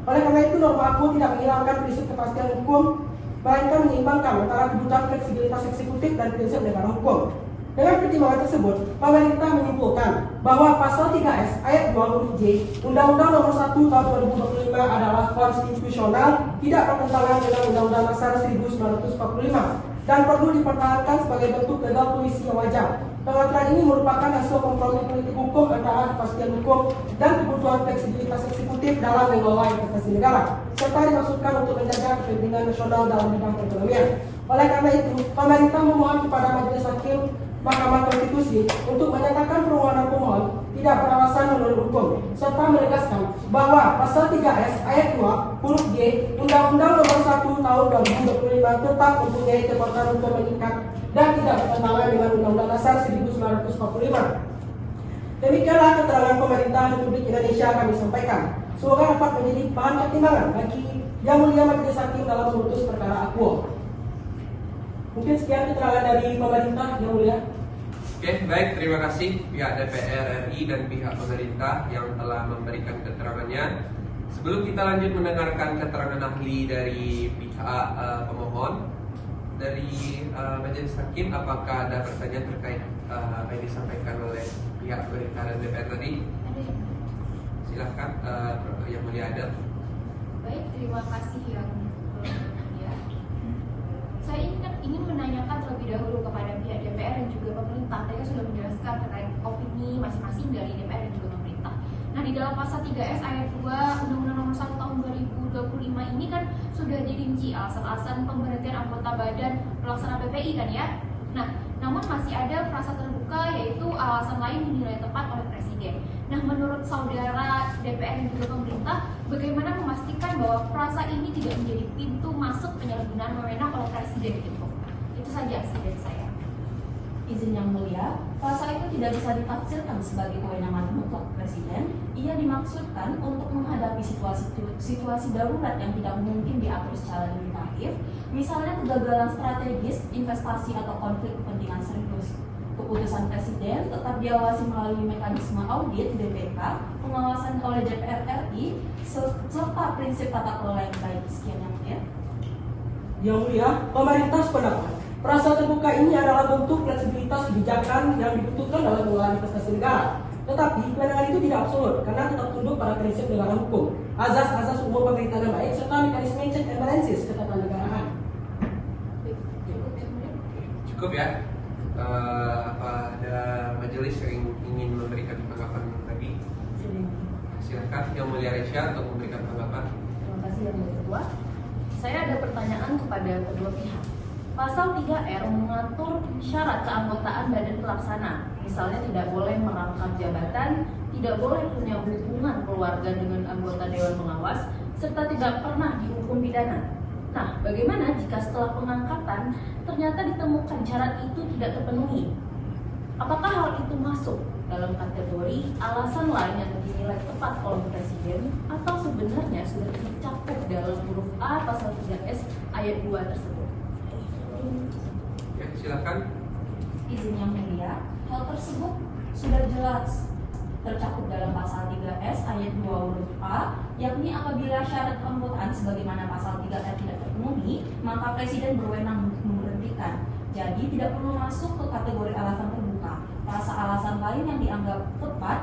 Oleh karena itu, norma aqua tidak menghilangkan prinsip kepastian hukum, melainkan menyeimbangkan antara kebutuhan fleksibilitas eksekutif dan prinsip negara hukum. Dengan pertimbangan tersebut, pemerintah menyimpulkan bahwa pasal 3S ayat 2 huruf J Undang-Undang Nomor 1 Tahun 2025 adalah konstitusional, tidak bertentangan dengan Undang-Undang Dasar 1945 dan perlu dipertahankan sebagai bentuk legal polisi yang wajar. Pengaturan ini merupakan hasil kompromi politik hukum antara kepastian hukum dan kebutuhan fleksibilitas eksekutif dalam mengelola investasi negara, serta dimaksudkan untuk menjaga kepentingan nasional dalam bidang perekonomian. Oleh karena itu, pemerintah memohon kepada Majelis Hakim Mahkamah Konstitusi untuk menyatakan permohonan pemohon tidak beralasan menurut hukum, serta menegaskan bahwa pasal 3S ayat 2 huruf J Undang-Undang Nomor 1 Tahun 2025 tetap mempunyai kekuatan hukum mengikat dan tidak bertentangan dengan Undang-Undang Dasar 1945. Demikianlah keterangan pemerintah Republik Indonesia kami sampaikan. Semoga dapat menjadi bahan pertimbangan bagi Yang Mulia Majelis Hakim dalam memutus perkara aqua. Mungkin sekian keterangan dari pemerintah, Yang Mulia. Oke, baik, terima kasih pihak DPR RI dan pihak pemerintah yang telah memberikan keterangannya. Sebelum kita lanjut mendengarkan keterangan ahli dari pihak pemohon, dari Majelis Hakim, apakah ada pertanyaan terkait apa yang disampaikan oleh pihak pemerintah dan DPR tadi? Silahkan, Yang Mulia Adel. Baik, terima kasih Yang Mulia. Saya ingin menanyakan terlebih dahulu kepada pihak DPR dan juga pemerintah. Mereka sudah menjelaskan terkait opini masing-masing dari DPR dan juga pemerintah. Nah, di dalam pasal 3S ayat 2 Undang-Undang Nomor 1 Tahun 2025 ini kan sudah dirinci alasan-alasan pemberhentian anggota badan pelaksana BPI kan ya. Nah, namun masih ada frasa terbuka yaitu alasan lain dinilai tepat oleh Presiden. Nah, menurut saudara DPR dan juga pemerintah, bagaimana memastikan bahwa frasa ini tidak menjadi pintu masuk penyalahgunaan wewenang oleh Presiden gitu? Itu saja sih dari saya. Izin Yang Mulia, frasa itu tidak bisa ditafsirkan sebagai kewenangan mutlak Presiden. Ia dimaksudkan untuk menghadapi situasi darurat yang tidak mungkin diatur secara limitatif, misalnya kegagalan strategis, investasi atau konflik kepentingan serius. Keputusan Presiden tetap diawasi melalui mekanisme audit BPK, pengawasan oleh DPR RI, serta prinsip tata kelola yang baik. Sekian yang mulia. Yang mulia, pemerintah sependapat frasa terbuka ini adalah bentuk fleksibilitas kebijakan yang dibutuhkan dalam mengelola investasi negara. Tetapi kewenangan itu tidak absolut karena tetap tunduk pada prinsip negara hukum, azas-azas umum pemerintahan yang baik, serta mekanisme check and balances ketatanegaraan. Cukup ya. Apa ada majelis yang ingin memberikan tanggapan tadi? Silakan Yang Mulia Resya untuk memberikan tanggapan. Terima kasih Yang Mulia Ketua. Saya ada pertanyaan kepada kedua pihak. Pasal 3R mengatur syarat keanggotaan badan pelaksana. Misalnya tidak boleh merangkap jabatan, tidak boleh punya hubungan keluarga dengan anggota Dewan Pengawas, serta tidak pernah dihukum pidana. Nah, bagaimana jika setelah pengangkatan ternyata ditemukan syarat itu tidak terpenuhi? Apakah hal itu masuk dalam kategori alasan lain yang dinilai tepat oleh Presiden, atau sebenarnya sudah tercakup dalam huruf A pasal 3S ayat 2 tersebut? Ya, silakan. Izin Yang Mulia, hal tersebut sudah jelas tercakup dalam pasal 3S ayat 2 huruf A, yakni apabila syarat keanggotaan sebagaimana pasal 3R tidak terpenuhi, maka Presiden berwenang untuk memberhentikan. Jadi tidak perlu masuk ke kategori alasan terbuka. Rasa alasan lain yang dianggap tepat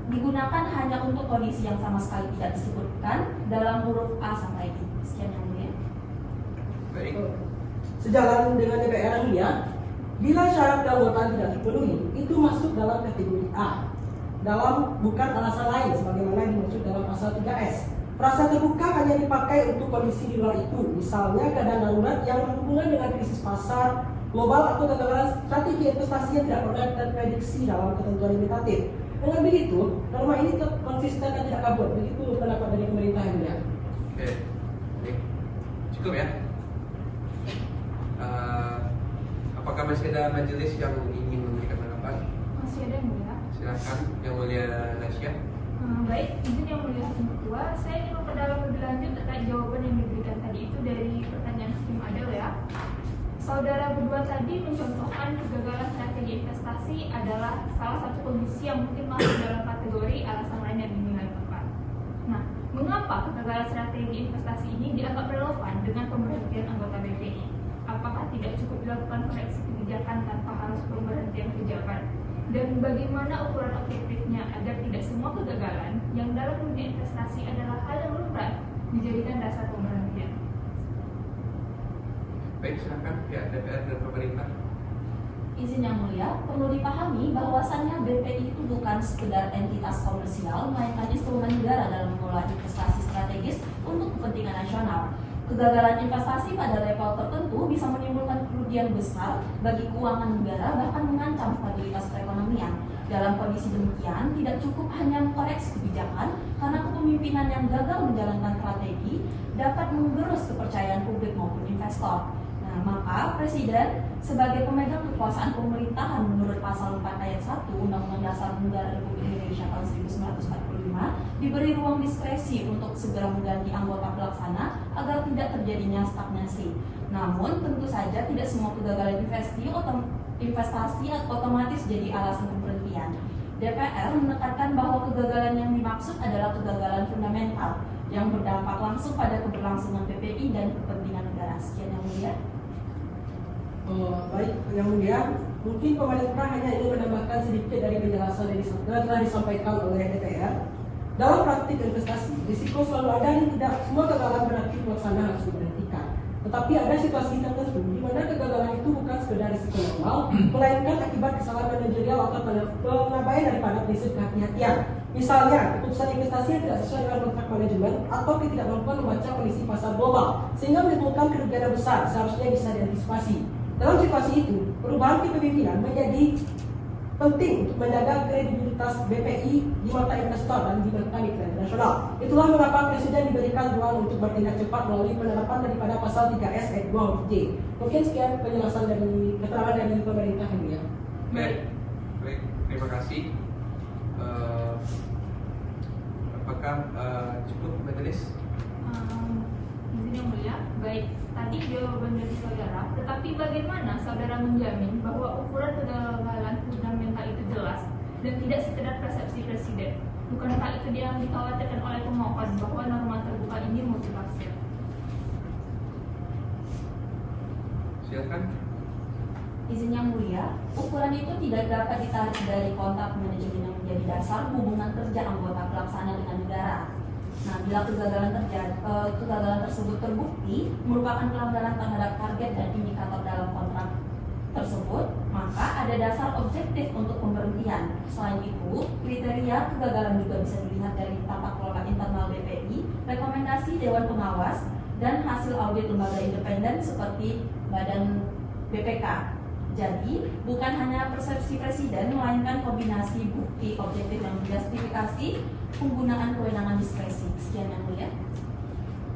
digunakan hanya untuk kondisi yang sama sekali tidak disebutkan dalam huruf A sampai I. Sekian Yang Mulia. Baik. Sejalan dengan DPR yang mulia, bila syarat keanggotaan tidak dipenuhi, itu masuk dalam kategori A. Bukan alasan lain sebagaimana dimaksud dalam pasal 3S. Frasa terbuka hanya dipakai untuk kondisi di luar itu, misalnya keadaan darurat yang berhubungan dengan krisis pasar global atau kegagalan strategi investasi yang tidak pernah terprediksi dalam ketentuan limitatif. Dengan begitu, norma ini tetap konsisten dan tidak kabur. Begitu pendapat dari pemerintah yang mulia. Oke. Baik. Cukup ya. Apakah masih ada majelis yang ingin memberikan tanggapan? Masih ada yang mulia. Silakan Yang Mulia Nasya. Baik, izin Yang Mulia Hakim Ketua, saya ingin memperdalam lebih lanjut terkait jawaban yang diberikan tadi itu dari pertanyaan Hakim Adel ya. Saudara berdua tadi mencontohkan kegagalan strategi investasi adalah salah satu kondisi yang mungkin masuk dalam kategori alasan lain yang dinilai tepat. Nah, mengapa kegagalan strategi investasi ini dianggap relevan dengan pemberhentian anggota BPI? Apakah tidak cukup dilakukan koreksi kebijakan tanpa harus pemberhentian pejabat? Dan bagaimana ukuran objektifnya agar tidak semua kegagalan yang dalam dunia investasi adalah hal yang lumrah dijadikan dasar pemberhentian? Baik, silakan pihak DPR dan pemerintah. Izin Yang Mulia, perlu dipahami bahwasannya BPI itu bukan sekedar entitas komersial, melainkan instrumen negara dalam mengelola investasi strategis untuk kepentingan nasional. Kegagalan investasi pada level tertentu bisa menimbulkan kerugian besar bagi keuangan negara, bahkan mengancam stabilitas perekonomian. Dalam kondisi demikian, tidak cukup hanya mengkoreksi kebijakan, karena kepemimpinan yang gagal menjalankan strategi dapat menggerus kepercayaan publik maupun investor. Nah, maka Presiden sebagai pemegang kekuasaan pemerintahan menurut pasal 4 ayat 1 Undang-Undang Dasar Negara Republik Indonesia tahun 1945 diberi ruang diskresi untuk segera mengganti anggota pelaksana agar tidak terjadinya stagnasi. Namun tentu saja tidak semua kegagalan investasi otomatis jadi alasan pemberhentian. DPR menekankan bahwa kegagalan yang dimaksud adalah kegagalan fundamental yang berdampak langsung pada keberlangsungan BPI dan kepentingan negara. Sekian Yang Mulia. Baik, Yang Mulia, mungkin pemerintah hanya ingin menambahkan sedikit dari penjelasan yang telah disampaikan oleh DPR. Dalam praktik investasi, risiko selalu ada dan tidak semua kegagalan berarti pelaksana harus diberhentikan. Tetapi ada situasi tertentu di mana kegagalan itu bukan sekedar risiko normal, melainkan akibat kesalahan manajerial atau pengabaian daripada prinsip kehati-hatian. Misalnya, keputusan investasi yang tidak sesuai dengan kontrak manajemen atau ketidakmampuan membaca kondisi pasar global, sehingga menimbulkan kerugian yang besar, seharusnya bisa diantisipasi. Dalam situasi itu, perubahan kepemimpinan menjadi penting untuk menjaga kredibilitas BPI di mata investor dan di mata internasional. Itulah mengapa Presiden diberikan ruang untuk bertindak cepat melalui penerapan daripada pasal 3S ayat 2 huruf J. Mungkin sekian penjelasan dari keterangan dari pemerintah ini ya. Baik. Terima kasih. Apakah cukup majelis? Izin yang mulia, baik tadi jawaban dari saudara, tetapi bagaimana saudara menjamin bahwa ukuran kegagalan fundamental itu jelas dan tidak sekedar persepsi presiden? Bukankah itu yang dikhawatirkan oleh pemohon bahwa norma terbuka ini multitafsir? Silakan. Izin yang mulia, ukuran itu tidak dapat ditarik dari kontak manajemen yang menjadi dasar hubungan kerja anggota pelaksana dengan negara. Nah, bila kegagalan tersebut terbukti merupakan pelanggaran terhadap target dan indikator dalam kontrak tersebut, maka ada dasar objektif untuk pemberhentian. Selain itu, kriteria kegagalan juga bisa dilihat dari tata kelola internal BPI, rekomendasi Dewan Pengawas, dan hasil audit lembaga independen seperti Badan BPK. Jadi, bukan hanya persepsi presiden, melainkan kombinasi bukti objektif yang menjustifikasi penggunaan kewenangan diskresi. Sekian yang mulia.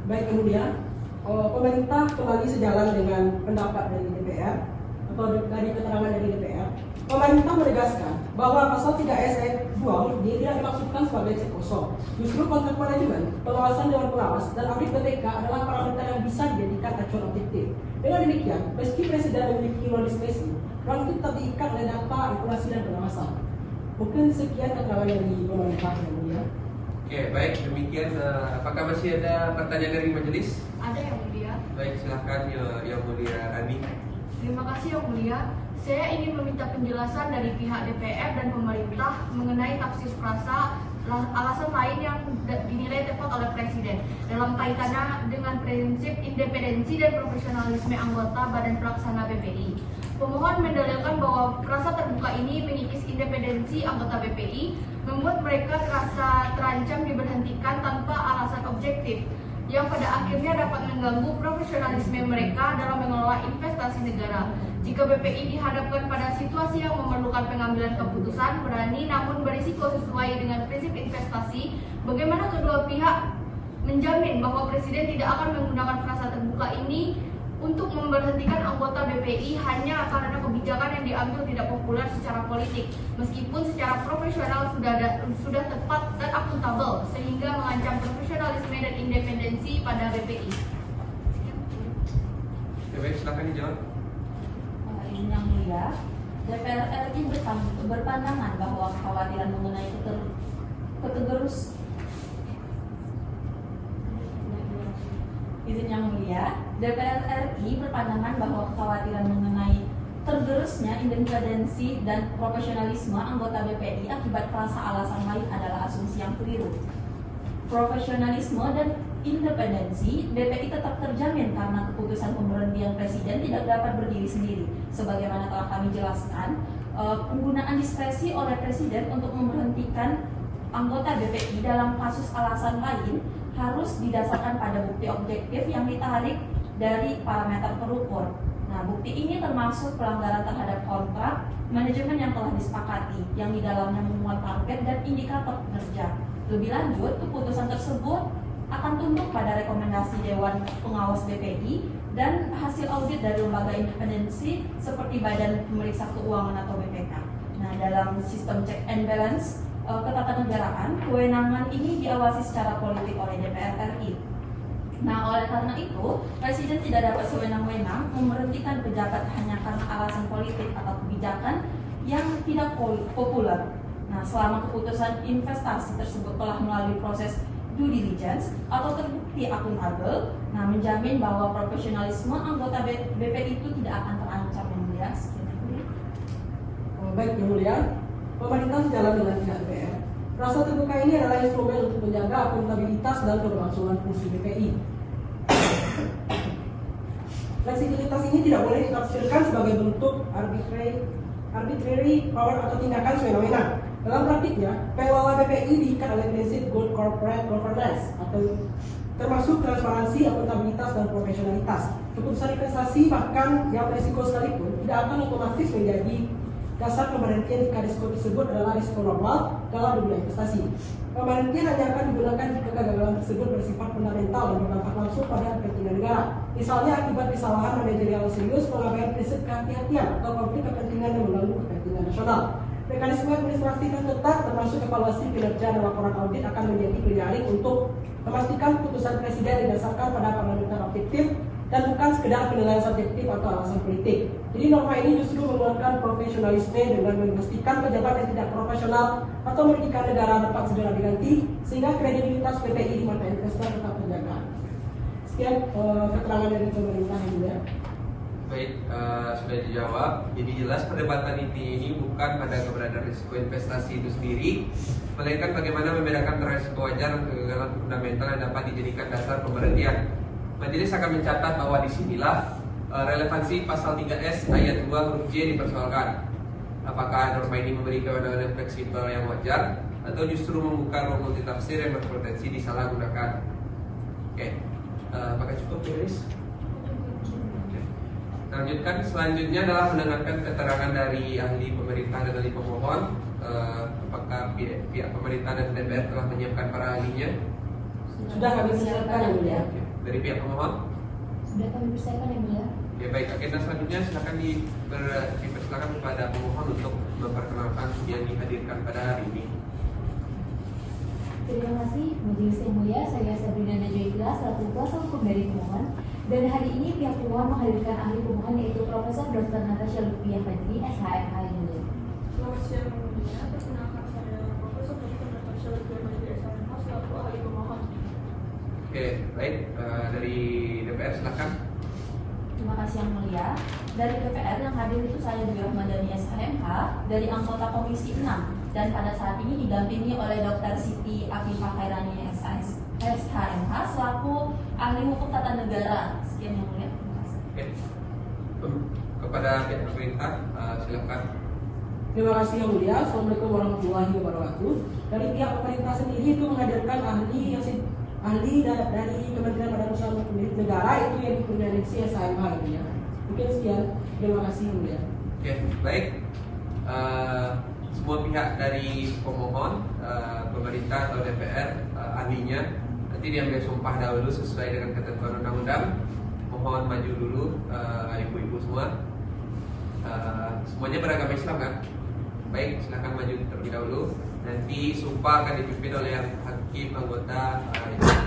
Baik, kemudian pemerintah kembali sejalan dengan pendapat dari DPR atau dari keterangan dari DPR. Pemerintah menegaskan bahwa pasal 3S ayat 2 dia tidak dimaksudkan sebagai cek kosong. Justru kontrak manajemen, pengawasan Dewan Pengawas, dan audit BPK adalah parameter yang bisa dijadikan acuan objektif. Dengan demikian, meski presiden memiliki ruang diskresi, ruang itu tetap diikat oleh data, informasi, dan pengawasan. Mungkin sekian keterangan dari pemerintah yang mulia. Oke, baik, demikian. Apakah masih ada pertanyaan dari majelis? Ada yang mulia. Baik, silahkan yang mulia Ani. Terima kasih yang mulia. Saya ingin meminta penjelasan dari pihak DPR dan pemerintah mengenai tafsir frasa alasan lain yang dinilai tepat oleh Presiden dalam kaitannya dengan prinsip independensi dan profesionalisme anggota Badan Pelaksana BPI. Pemohon mendalilkan bahwa frasa terbuka ini mengikis independensi anggota BPI, membuat mereka terasa terancam diberhentikan tanpa alasan objektif, yang pada akhirnya dapat mengganggu profesionalisme mereka dalam mengelola investasi negara. Jika BPI dihadapkan pada situasi yang memerlukan pengambilan keputusan berani namun berisiko sesuai dengan prinsip investasi, bagaimana kedua pihak menjamin bahwa Presiden tidak akan menggunakan frasa terbuka ini untuk memberhentikan anggota BPI hanya karena kebijakan yang diambil tidak populer secara politik, meskipun secara profesional sudah tepat dan akuntabel, sehingga mengancam profesionalisme dan independensi pada BPI. Baik, silakan dijawab. Izin yang mulia, DPR RI berpandangan bahwa kekhawatiran mengenai Izin yang mulia, DPR RI berpandangan bahwa kekhawatiran mengenai tergerusnya independensi dan profesionalisme anggota BPI akibat frasa alasan lain adalah asumsi yang keliru. Profesionalisme dan independensi BPI tetap terjamin karena keputusan pemberhentian Presiden tidak dapat berdiri sendiri. Sebagaimana telah kami jelaskan, penggunaan diskresi oleh Presiden untuk memberhentikan anggota BPI dalam kasus alasan lain harus didasarkan pada bukti objektif yang ditarik dari parameter terukur. Nah, bukti ini termasuk pelanggaran terhadap kontrak manajemen yang telah disepakati, yang di dalamnya memuat target dan indikator kinerja. Lebih lanjut, keputusan tersebut akan tunduk pada rekomendasi Dewan Pengawas BPI dan hasil audit dari lembaga independensi seperti Badan Pemeriksa Keuangan atau BPK. Nah, dalam sistem check and balance ketatanegaraan, kewenangan ini diawasi secara politik oleh DPR RI. Nah, oleh karena itu, Presiden tidak dapat sewenang-wenang memberhentikan pejabat hanya karena alasan politik atau kebijakan yang tidak populer. Nah, selama keputusan investasi tersebut telah melalui proses due diligence atau terbukti akuntabel, nah menjamin bahwa profesionalisme anggota BPI itu tidak akan terancam yang mulia. Baik, yang mulia, pemerintah sejalan dengan pihak DPR. Frasa terbuka ini adalah instrumen untuk menjaga akuntabilitas dan keberlangsungan fungsi BPI. Fleksibilitas ini tidak boleh ditafsirkan sebagai bentuk arbitrary power atau tindakan semena-mena. Dalam praktiknya, pengelola BPI diikat oleh prinsip good corporate governance atau termasuk transparansi, akuntabilitas, dan profesionalitas. Keputusan investasi bahkan yang berisiko sekalipun tidak akan otomatis menjadi dasar pemberhentian jika risiko tersebut adalah risiko normal dalam dunia investasi. Pemberhentian hanya akan digunakan jika kegagalan tersebut bersifat fundamental dan berdampak langsung pada kepentingan negara. Misalnya akibat kesalahan manajerial serius, pengabaian prinsip kehati-hatian atau konflik kepentingan yang mengganggu kepentingan nasional. Mekanisme administrasi terketat termasuk evaluasi kinerja dan laporan audit akan menjadi penyaring untuk memastikan putusan presiden didasarkan pada parameter objektif dan bukan sekedar penilaian subjektif atau alasan politik. Jadi norma ini justru mengeluarkan profesionalisme dengan memastikan pejabat yang tidak profesional atau merugikan negara dapat segera diganti sehingga kredibilitas PPI di mata investor tetap terjaga. Sekian keterangan dari pemerintah ini ya. Baik, sudah dijawab. Jadi jelas perdebatan ini bukan pada keberadaan risiko investasi itu sendiri, melainkan bagaimana membedakan antara risiko wajar dan kegagalan fundamental yang dapat dijadikan dasar pemberhentian. Majelis akan mencatat bahwa disinilah relevansi pasal 3S ayat 2 huruf J dipersoalkan. Apakah norma ini memberi kewenangan yang fleksibel yang wajar atau justru membuka ruang multitafsir yang berpotensi disalahgunakan? Oke, apakah cukup, Iris? Lanjutkan, selanjutnya adalah mendengarkan keterangan dari ahli pemerintah dan ahli pemohon. Apakah pihak pemerintah dan DPR telah menyiapkan para ahlinya? Sudah kami siapkan ya. Dari pihak pemohon? Sudah kami persiapkan yang mulia. Ya baik, agenda selanjutnya silakan dipersilakan kepada pemohon untuk memperkenalkan yang dihadirkan pada hari ini. Terima kasih, Majelis yang mulia. Saya Sabrina Najwa selaku kuasa hukum dari pemohon. Dan hari ini pihak pemohon menghadirkan ahli pemohon yaitu Profesor Dr. Natasha Lutfia Fajri, SHMH yang mulia. Selamat siang yang mulia. Perkenalkan saya Profesor Dr. Natasha Lutfia Fajri, SHMH selaku ahli pemohon. Oke, baik. Dari DPR silakan. Terima kasih yang mulia. Dari DPR yang hadir itu saya Dwi Rahmadani SHMH dari anggota Komisi 6 dan pada saat ini didampingi oleh Dr. Siti Afifah Khairani SHMH selaku ahli hukum tata negara. Sekian yang mulia. Terima kasih. Oke. Kepada pihak pemerintah silakan. Terima kasih yang mulia. Assalamualaikum warahmatullahi wabarakatuh. Dari pihak pemerintah sendiri itu menghadirkan ahli dari Kementerian Badan Usaha Milik Negara itu yang dipunyai SHMH gitu ya. Mungkin sekian. Terima kasih yang mulia. Oke, baik. Semua pihak dari pemohon, pemerintah atau DPR, ahlinya nanti diambil sumpah dahulu sesuai dengan ketentuan undang-undang. Mohon maju dulu, ibu-ibu semua. Semuanya beragama Islam kan? Baik, silakan maju terlebih dahulu. Nanti sumpah akan dipimpin oleh hakim anggota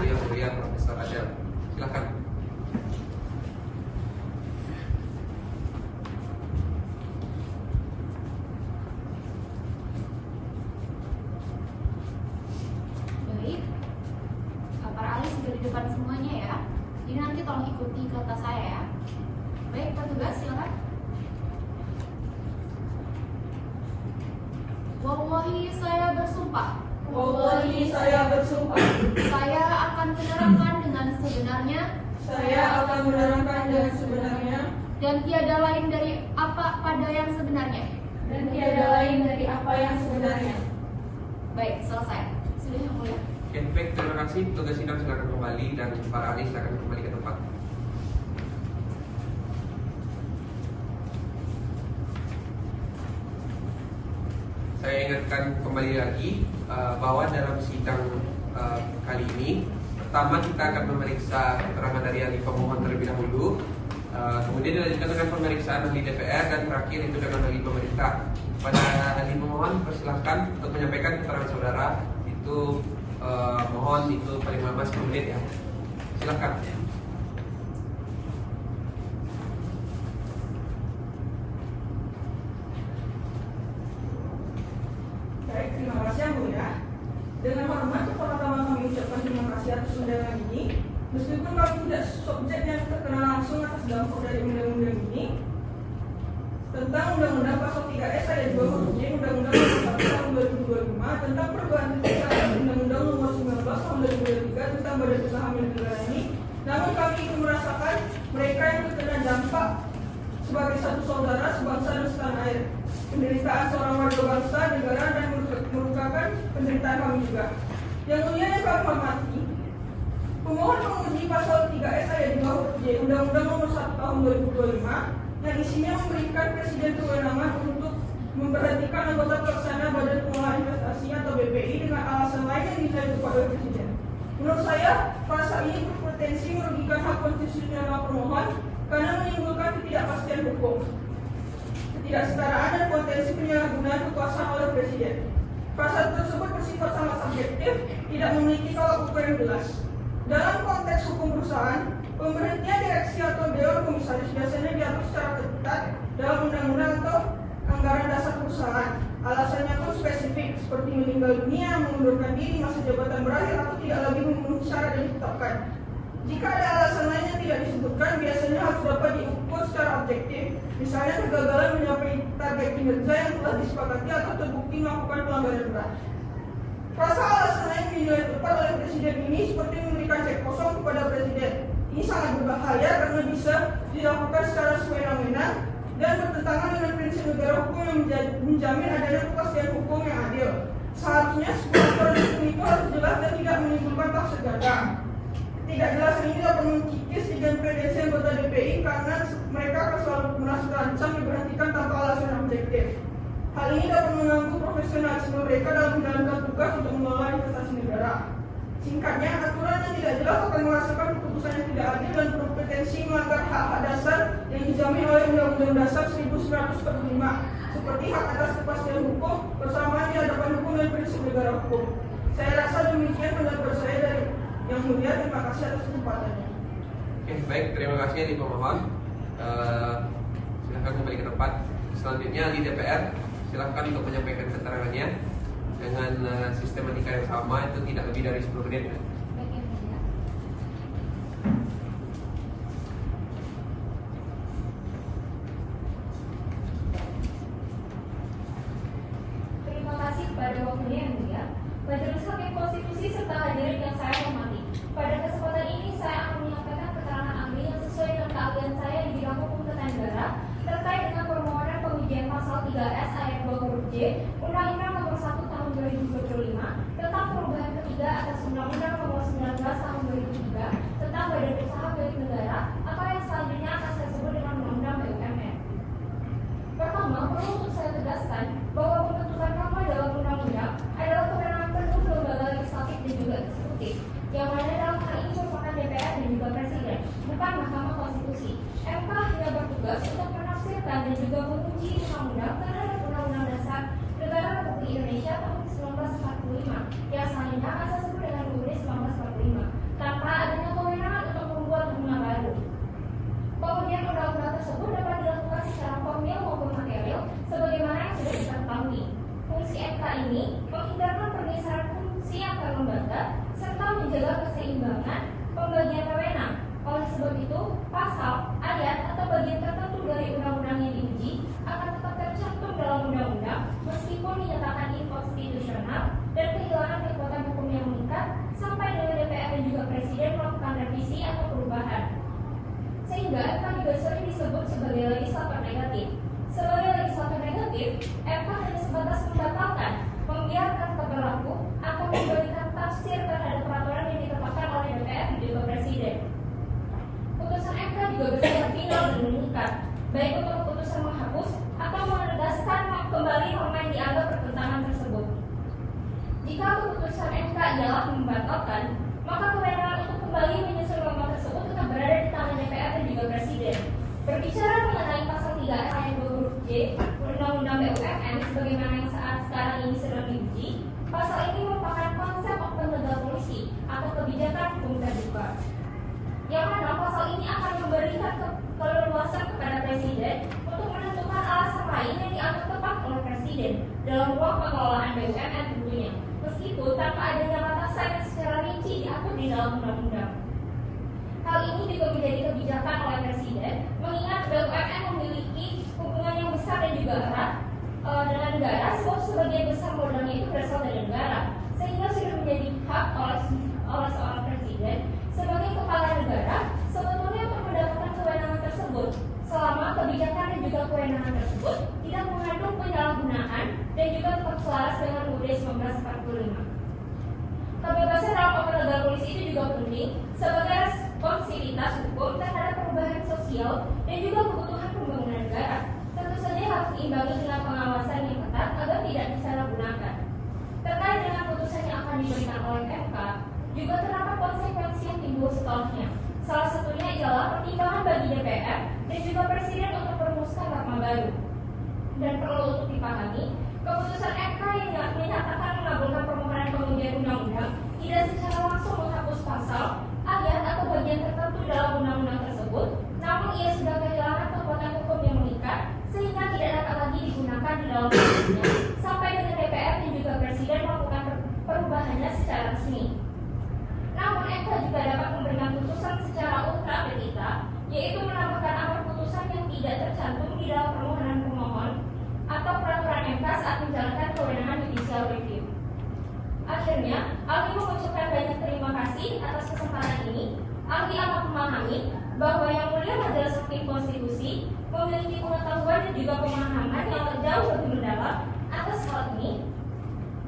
yang mulia Profesor Adel. Silakan. Baik, para ahli sudah di depan semuanya ya. Jadi nanti tolong ikuti kata saya ya. Baik, petugas silakan. Wallahi saya bersumpah. Wallahi saya bersumpah. Saya akan menerangkan dengan sebenarnya. Saya akan menerangkan dengan sebenarnya Dan tiada lain dari apa pada yang sebenarnya. dan tiada lain dari apa yang sebenarnya. Baik, selesai. Sudah yang mulia. Oke, baik, terima kasih. Tugas sidang silakan kembali dan para ahli silakan kembali ke tempat. Saya ingatkan kembali lagi bahwa dalam sidang kali ini, pertama kita akan memeriksa keterangan dari ahli pemohon terlebih dahulu, kemudian dilanjutkan dengan pemeriksaan ahli DPR dan terakhir itu dengan ahli pemerintah. Pada ahli pemohon persilahkan untuk menyampaikan keterangan saudara. Itu mohon itu paling lama 10 menit ya. Silakan. Baik, terima kasih yang mulia. Dengan hormat, pertama-tama kami ucapkan terima kasih atas undangan ini. Meskipun kami tidak subjek yang terkena langsung atas dampak dari undang-undang ini, tentang Undang-Undang Pasal 3S ayat 2 huruf J Undang-Undang Nomor 1 Tahun 2025 tentang perubahan terhadap Undang-Undang Nomor 19 Tahun 2023 tentang Badan Usaha Milik Negara ini. Namun kami ingin merasakan mereka yang terkena dampak sebagai satu saudara sebangsa dan setanah air. Penderitaan seorang warga bangsa, negara dan merupakan penderitaan kami juga. Yang mulia yang kami hormati, pemohon menguji pasal 3S ayat 2 huruf J Undang-Undang Nomor 1 Tahun 2025 yang isinya memberikan presiden kewenangan untuk memberhentikan anggota pelaksana Badan Pengelola Investasi atau BPI dengan alasan lain yang dinilai kepada presiden. Menurut saya, pasal ini berpotensi merugikan hak konstitusional pemohon karena menimbulkan ketidakpastian hukum. ketidaksetaraan dan potensi penyalahgunaan kekuasaan oleh Presiden. Pasal tersebut bersifat sangat subjektif, tidak memiliki tolak ukur yang jelas. Dalam konteks hukum perusahaan, pemberhentian direksi atau dewan komisaris biasanya diatur secara ketat dalam undang-undang atau anggaran dasar perusahaan. Alasannya pun spesifik, seperti meninggal dunia, mengundurkan diri, masa jabatan berakhir, atau tidak lagi memenuhi syarat yang ditetapkan. Jika ada alasan lain yang tidak disebutkan, biasanya harus dapat diukur secara objektif. Misalnya kegagalan mencapai target kinerja yang telah disepakati atau terbukti melakukan pelanggaran berat. Pasal alasan lain dinilai tepat oleh Presiden ini seperti memberikan cek kosong kepada Presiden. Ini sangat berbahaya karena bisa dilakukan secara sewenang-wenang dan bertentangan dengan prinsip negara hukum yang menjamin adanya kepastian hukum yang adil. Seharusnya sebuah aturan hukum itu harus jelas dan tidak menimbulkan tafsir ganda. Tidak jelas ini dapat mengkikis independensi anggota DPI karena mereka akan selalu merasa terancam diberhentikan tanpa alasan yang objektif. Hal ini dapat mengganggu profesionalisme mereka dalam menjalankan tugas untuk mengelola investasi negara. Singkatnya, aturan yang tidak jelas akan menghasilkan keputusan yang tidak adil dan berpotensi melanggar hak-hak dasar yang dijamin oleh Undang-Undang Dasar 1945, seperti hak atas kepastian hukum, persamaan di hadapan hukum dan prinsip negara hukum. Saya rasa demikian pendapat saya dari Yang Mulia. Terima kasih atas kesempatannya. Oke, baik, terima kasih di pemohon. Silahkan kembali ke tempat. Selanjutnya di DPR, silahkan untuk menyampaikan keterangannya dengan sistematika yang sama, itu tidak lebih dari 10 menit. Baik, Yang Mulia. Terima kasih kepada waktunya yang mulia, Majelis Hakim Konstitusi serta hadirin yang saya hormati. Pada kesempatan ini saya akan menyampaikan keterangan ahli yang sesuai dengan keahlian saya di bidang hukum tata negara terkait dengan permohonan pengujian pasal 3S ayat 2 huruf J Undang-Undang Nomor 1 Tahun 2025 tentang perubahan ketiga atas Undang-Undang Nomor 19 Tahun 2003 tentang Badan Usaha Milik Negara atau yang selanjutnya akan saya sebut dengan Undang-Undang BUMN. Pertama, perlu untuk saya tegaskan bahwa pembentukan norma dalam undang-undang adalah kewenangan penuh lembaga legislatif dan juga eksekutif, yang mana dalam hal ini merupakan DPR dan juga Presiden, bukan Mahkamah Konstitusi. MK hanya bertugas untuk menafsirkan dan juga menguji undang-undang terhadap Undang-Undang Dasar Negara Republik Indonesia tahun 1945, yang selanjutnya akan saya sebut dengan UUD 1945, tanpa adanya kewenangan untuk membuat undang baru. Pengujian undang-undang tersebut dapat dilakukan secara formil maupun material, sebagaimana yang sudah kita ketahui. Fungsi MK ini menghindarkan pergeseran fungsi antar lembaga serta menjaga keseimbangan pembagian wewenang. Oleh sebab itu, pasal, ayat, atau bagian tertentu dari undang-undang yang diuji akan tetap tercantum dalam undang-undang meskipun dinyatakan inkonstitusional dan kehilangan kekuatan hukum yang mengikat sampai dengan DPR dan juga Presiden melakukan revisi atau perubahan. Sehingga MK juga sering disebut sebagai legislator negatif. Sebagai legislator negatif, MK hanya sebatas membatalkan, membiarkan berlaku, atau memberikan tafsir terhadap peraturan yang ditetapkan oleh DPR dan juga Presiden. Putusan MK juga bersifat final dan mengikat, baik untuk keputusan menghapus atau menegaskan kembali norma yang dianggap bertentangan tersebut. Jika keputusan MK ialah membatalkan, maka kewenangan untuk kembali menyusun norma tersebut tetap berada di tangan DPR dan juga Presiden. Berbicara mengenai pasal 3 ayat 2 huruf J Undang-Undang BUMN sebagaimana yang saat sekarang ini sedang diuji, pasal ini merupakan konsep penegak polisi atau kebijakan hukum terbuka, yang mana pasal ini akan memberikan keleluasan kepada Presiden untuk menentukan alasan lain yang dianggap tepat oleh Presiden dalam ruang pengelolaan BUMN tentunya, meskipun tanpa adanya batasan yang secara rinci diatur di dalam undang-undang. Hal ini juga menjadi kebijakan oleh Presiden, mengingat BUMN memiliki hubungan yang besar dan juga erat dengan negara, sebab sebagian besar modalnya itu berasal dari negara, sehingga sudah menjadi hak oleh seorang Presiden sebagai kepala negara sebetulnya untuk mendapatkan kewenangan tersebut, selama kebijakan dan juga kewenangan tersebut tidak mengandung penyalahgunaan dan juga tetap selaras dengan UUD 1945. Kebebasan dalam penegak polisi itu juga penting sebagai responsibilitas hukum terhadap perubahan sosial dan juga kebutuhan pembangunan negara. Tentu saja harus diimbangi dengan pengawasan yang ketat agar tidak disalahgunakan. Terkait dengan putusan yang akan diberikan oleh MK, juga terdapat konsekuensi yang timbul setelahnya. Salah satunya ialah pertimbangan bagi DPR dan juga Presiden untuk merumuskan norma baru. dan perlu untuk dipahami, keputusan MK yang menyatakan mengabulkan permohonan pengujian undang-undang tidak secara langsung menghapus pasal, ayat atau bagian tertentu dalam undang-undang tersebut, namun ia sudah kehilangan kekuatan hukum yang mengikat sehingga tidak dapat lagi digunakan di dalam prosesnya sampai dengan DPR dan juga Presiden melakukan perubahannya secara resmi. Namun MK juga dapat memberikan putusan secara ultra petita, yaitu menambahkan amar putusan yang tidak tercantum di dalam permohonan pemohon atau peraturan MK saat menjalankan kewenangan judicial review. Akhirnya, ahli mengucapkan banyak terima kasih atas kesempatan ini. Ahli amat memahami bahwa Yang Mulia Majelis Hakim Konstitusi memiliki pengetahuan dan juga pemahaman yang jauh lebih mendalam atas hal ini.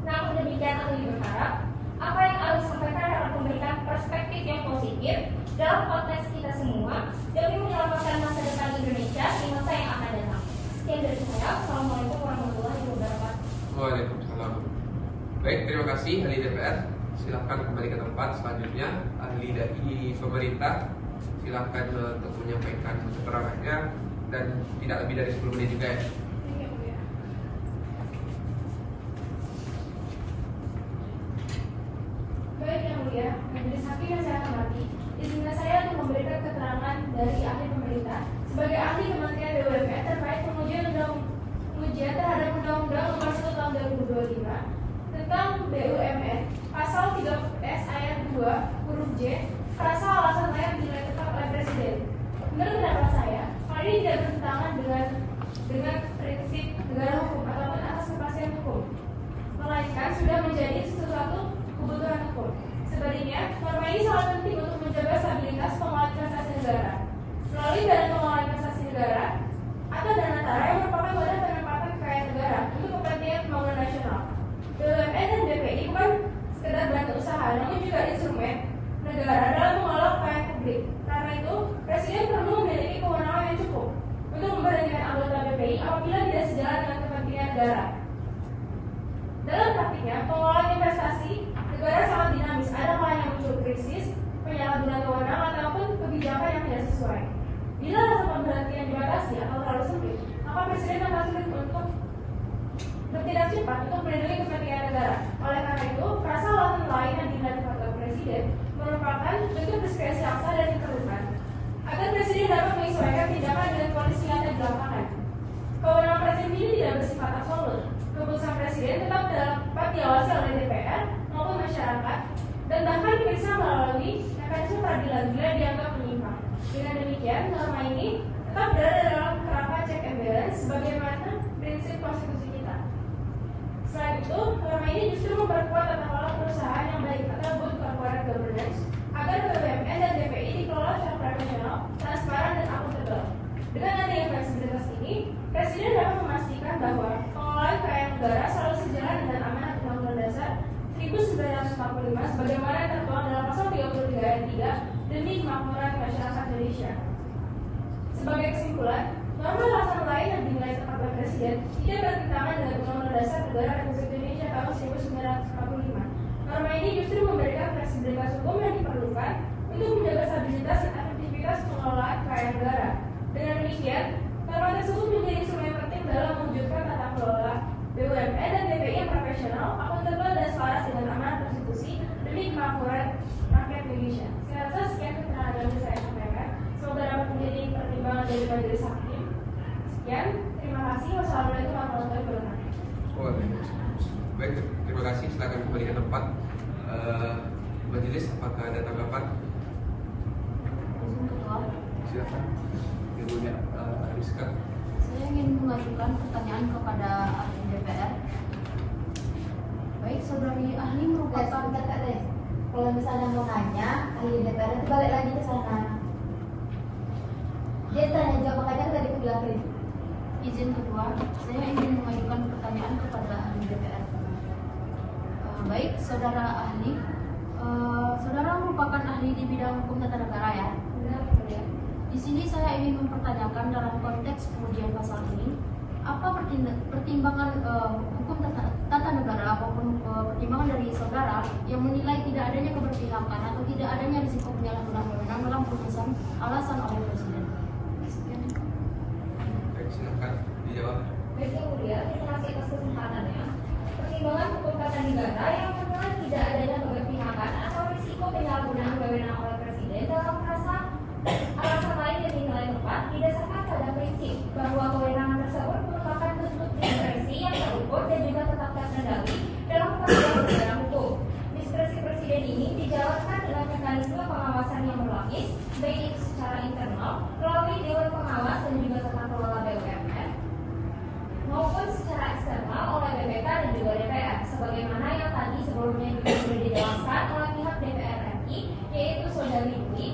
Namun demikian, ahli berharap apa yang ahli sampaikan dapat memberikan perspektif yang positif dalam konteks kita semua demi menyelamatkan masa depan Indonesia di masa yang akan datang. Sekian dari saya. Assalamualaikum warahmatullahi wabarakatuh. Waalaikumsalam. Baik, terima kasih ahli DPR. Silahkan kembali ke tempat. Selanjutnya ahli dari pemerintah, silahkan untuk menyampaikan keterangannya dan tidak lebih dari 10 menit juga ya. Baik Yang Mulia, Majelis Hakim yang saya hormati, izinkan saya untuk memberikan keterangan dari ahli pemerintah sebagai ahli Kementerian BUMN terkait pengujian terhadap Undang-Undang Nomor 1 Tahun 2025 tentang BUMN, Pasal 3S Ayat 2 huruf J, perasa alasan lain dinilai tetap oleh Presiden. Menurut pendapat saya, hal ini tidak bertentangan dengan prinsip negara hukum ataupun asas kepastian hukum, melainkan sudah menjadi sesuatu kebutuhan hukum. Sebaliknya, norma ini sangat penting untuk menjaga stabilitas pengelolaan investasi negara melalui Badan Pengelolaan Investasi Negara atau Danantara yang merupakan badan penempatan kekayaan negara untuk kepentingan pembangunan nasional. BUMN dan BPI bukan sekedar badan usaha, namun juga instrumen negara dalam mengelola kekayaan publik. Karena itu, Presiden perlu memiliki kewenangan yang cukup untuk memberhentikan anggota BPI apabila tidak sejalan dengan kepentingan negara. Dalam praktiknya, pengelolaan investasi negara sangat dinamis. Ada kalanya muncul krisis, penyalahgunaan kewenangan ataupun kebijakan yang tidak sesuai. Bila rasa pemberhentian dibatasi atau terlalu sempit, maka Presiden akan sulit untuk bertindak cepat untuk melindungi kepentingan negara. Oleh karena itu, perasa alasan lain yang dilakukan oleh Presiden merupakan bentuk diskresi yang sah dan diperlukan agar Presiden dapat menyesuaikan tindakan dengan kondisi yang ada di lapangan. Kewenangan Presiden ini tidak bersifat absolut. Keputusan Presiden tetap dapat diawasi oleh DPR maupun masyarakat dan bahkan diperiksa melalui mekanisme peradilan bila dianggap menyimpang. Dengan demikian, norma ini tetap berada dalam kerangka check and balance sebagaimana prinsip konstitusi kita. Selain itu, norma ini justru memperkuat tata kelola perusahaan yang baik atau good corporate governance agar BUMN dan BPI dikelola secara profesional, transparan, dan akuntabel. Dengan adanya fleksibilitas ini, Presiden dapat memastikan bahwa pengelolaan kekayaan negara selalu sejalan dengan amanat Undang-Undang Dasar 1945 sebagaimana tertuang dalam pasal 33 ayat 3 demi kemakmuran masyarakat Indonesia. Sebagai kesimpulan, norma alasan lain yang dinilai tepat oleh Presiden tidak bertentangan dengan Undang-Undang Dasar Negara Republik Indonesia tahun 1945. Norma ini justru memberikan fleksibilitas hukum yang diperlukan untuk menjaga stabilitas dan efektivitas pengelolaan kekayaan negara. Dengan demikian, norma tersebut menjadi instrumen penting dalam mewujudkan tata kelola BUMN dan BPI yang profesional, akuntabel, dan selaras dengan amanat konstitusi demi kemakmuran rakyat Indonesia. Saya rasa sekian keterangan yang saya sampaikan. Semoga dapat menjadi pertimbangan dari Majelis Hakim. Sekian, terima kasih. Wassalamualaikum warahmatullahi wabarakatuh. Baik, terima kasih. Silakan kembali ke tempat. Majelis, apakah ada tanggapan? Izin Ketua, Silakan. Ibunya Rizka. saya ingin mengajukan pertanyaan kepada ahli DPR. Baik, saudari ahli merupakan Sebentar deh. Kalau misalnya mau nanya, ahli DPR itu balik lagi ke sana. Dia tanya jawab, makanya tadi aku bilang gitu. izin Ketua, saya ingin mengajukan pertanyaan kepada ahli DPR. Baik, saudara ahli, saudara merupakan ahli di bidang hukum tata negara ya? Benar, ya. Di sini saya ingin mempertanyakan dalam konteks pengujian pasal ini, apa pertimbangan hukum tata negara ataupun pertimbangan dari saudara yang menilai tidak adanya keberpihakan atau tidak adanya risiko penyalahgunaan wewenang dalam putusan alasan oleh Presiden. Sekian. Baik, silakan dijawab. Baik Yang Mulia, terima kasih atas kesempatannya. Pertimbangan hukum tata negara yang menilai tidak adanya keberpihakan atau risiko penyalahgunaan wewenang oleh Presiden dalam alasan lain yang dinilai tepat didasarkan pada prinsip bahwa kewenangan tersebut merupakan bentuk diskresi yang terukur dan juga tetap terkendali dalam peraturan negara hukum. Diskresi Presiden ini dijalankan dengan mekanisme pengawasan yang berlapis, baik itu secara internal melalui Dewan Pengawas dan juga tata kelola BUMN, maupun secara eksternal oleh BPK dan juga DPR, sebagaimana yang tadi sebelumnya juga sudah dijelaskan oleh pihak DPR RI, yaitu Saudari Dwi.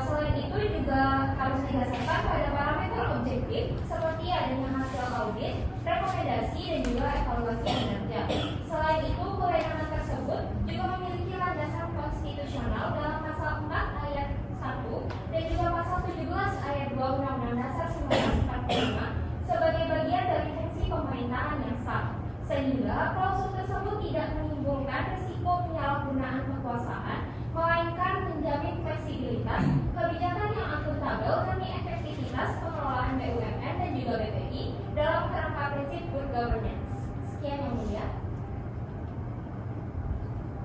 Selain itu juga harus didasarkan pada parameter objektif seperti adanya hasil audit, rekomendasi, dan juga evaluasi kinerja. Selain itu, kewenangan tersebut juga memiliki landasan konstitusional dalam pasal 4 ayat 1 dan juga pasal 17 ayat 2 Undang-Undang Dasar 1945 sebagai bagian dari fungsi pemerintahan yang sah, sehingga klausul tersebut tidak menimbulkan risiko penyalahgunaan kekuasaan, melainkan menjamin fleksibilitas, kebijakan yang akuntabel demi efektivitas pengelolaan BUMN dan juga BPI dalam kerangka prinsip good governance. Sekian Yang Mulia.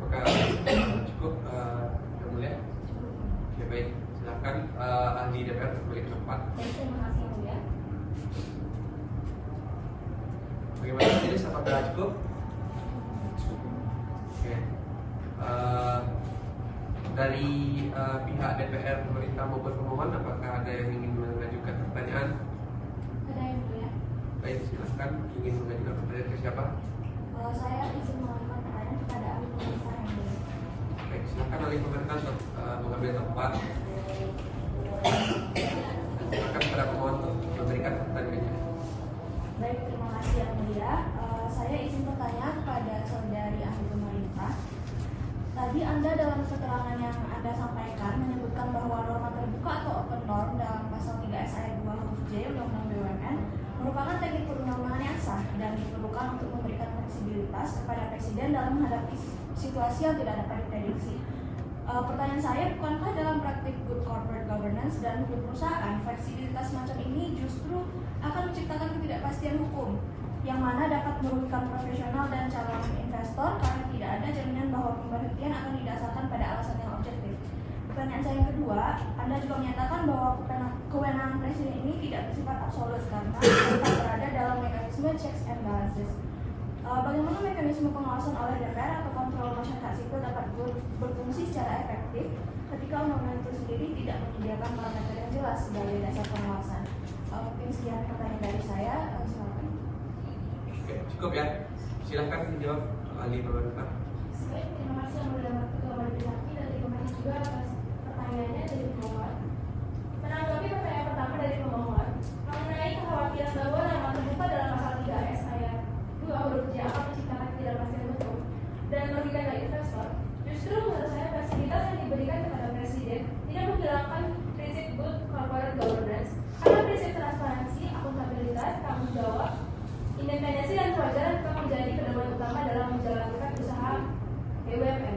Maka cukup Yang Mulia. Oke, baik, silakan ahli DPR kembali ke tempat. Terima kasih Yang Mulia. Bagaimana jadi apakah cukup? Oke. Dari pihak DPR, pemerintah maupun pemohon, apakah ada yang ingin mengajukan pertanyaan? Ada Yang Mulia. Baik, silakan. Ingin mengajukan pertanyaan ke siapa? Saya izin mengajukan pertanyaan kepada ahli pemerintah Yang Mulia. Baik, silakan ahli pemerintah untuk mengambil tempat. Silakan kepada pemohon untuk memberikan pertanyaannya. Baik, terima kasih Yang Mulia. Saya izin bertanya kepada saudari ahli pemerintah. Tadi Anda dalam keterangan yang Anda sampaikan menyebutkan bahwa norma terbuka atau open norm dalam pasal 3S ayat 2 huruf J Undang-Undang BUMN merupakan teknik perundang-undangan yang sah dan diperlukan untuk memberikan fleksibilitas kepada Presiden dalam menghadapi situasi yang tidak dapat diprediksi. Pertanyaan saya, bukankah dalam praktik good corporate governance dan hukum perusahaan, fleksibilitas semacam ini justru akan menciptakan ketidakpastian hukum yang mana dapat merugikan profesional dan calon investor karena tidak ada jaminan bahwa pemberhentian akan didasarkan pada alasan yang objektif. Pertanyaan saya yang kedua, Anda juga menyatakan bahwa kewenangan Presiden ini tidak bersifat absolut karena tetap berada dalam mekanisme checks and balances. Bagaimana mekanisme pengawasan oleh DPR atau kontrol masyarakat sipil dapat berfungsi secara efektif ketika undang-undang itu sendiri tidak menyediakan parameter yang jelas sebagai dasar pengawasan? Mungkin sekian pertanyaan dari saya. Silakan. Oke, cukup ya. Silakan dijawab ahli pemerintah. Baik, terima kasih yang mulia Ketua Majelis Hakim dan terima kasih juga atas pertanyaannya dari pemohon. Menanggapi pertanyaan pertama dari pemohon mengenai kekhawatiran bahwa nama terbuka dalam pasal 3S ayat 2 huruf J akan menciptakan ketidakpastian hukum dan merugikan bagi investor. Justru menurut saya fasilitas yang diberikan kepada Presiden tidak menghilangkan prinsip good corporate governance karena prinsip transparansi, akuntabilitas, tanggung jawab, independensi dan kewajaran tetap menjadi pedoman utama dalam menjalankan usaha BUMN.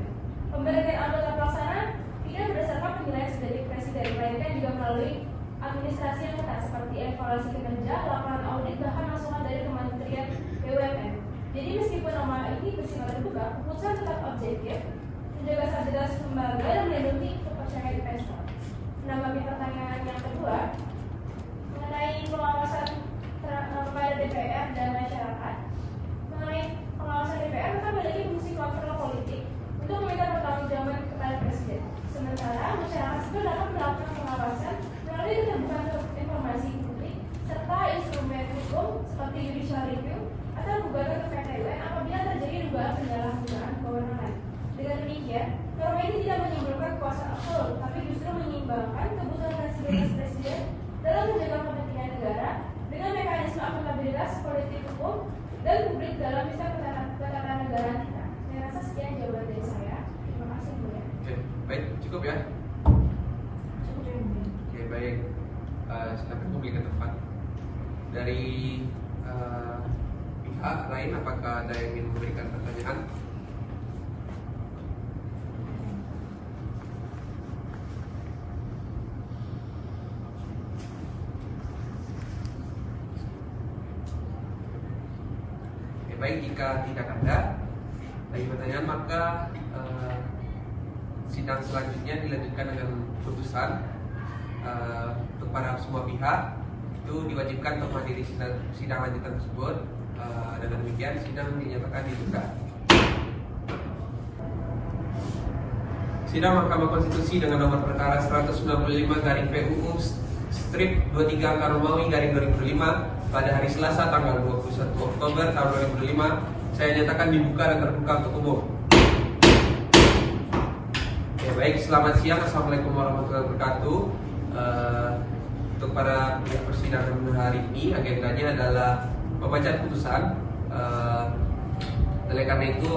Pemberhentian anggota pelaksana tidak berdasarkan penilaian subjektif Presiden, melainkan juga melalui administrasi yang ketat seperti evaluasi kinerja, laporan audit, bahkan masukan dari Kementerian BUMN. Jadi meskipun nama ini bersifat terbuka, keputusan tetap objektif, menjaga stabilitas lembaga dan melindungi kepercayaan investor. Menanggapi pertanyaan yang kedua mengenai pengawasan kepada DPR dan masyarakat, mengenai pengawasan DPR tetap memiliki fungsi kontrol politik untuk meminta pertanggungjawaban kepada Presiden. Sementara masyarakat sipil dapat melakukan pengawasan melalui keterbukaan informasi publik serta instrumen hukum seperti judicial review atau gugatan ke PT UN apabila terjadi dugaan penyalahgunaan kewenangan. Dengan demikian, norma ini tidak menimbulkan kuasa absolut, tapi justru menyeimbangkan kebutuhan fleksibilitas Presiden dalam menjaga kepentingan negara dengan mekanisme akuntabilitas politik hukum dan publik dalam sistem ketatanegaraan kita. Saya rasa sekian jawaban dari saya. Terima kasih Bu ya. Oke, baik, cukup ya. Cukup ya Bu. Oke, baik. Silakan kembali ke tempat. Dari pihak lain, apakah ada yang ingin memberikan pertanyaan? baik jika tidak ada lagi pertanyaan, maka sidang selanjutnya dilanjutkan dengan putusan. Untuk para semua pihak itu diwajibkan untuk menghadiri sidang lanjutan tersebut. Dengan demikian sidang dinyatakan dibuka. Sidang Mahkamah Konstitusi dengan nomor perkara 195/PUU strip 23/Romawi/2005 pada hari Selasa tanggal 21 Oktober tahun 2005 saya nyatakan dibuka dan terbuka untuk umum. Ya, baik, selamat siang. Assalamualaikum warahmatullahi wabarakatuh. Untuk para pihak persidangan hari ini agendanya adalah pembacaan putusan. Oleh karena itu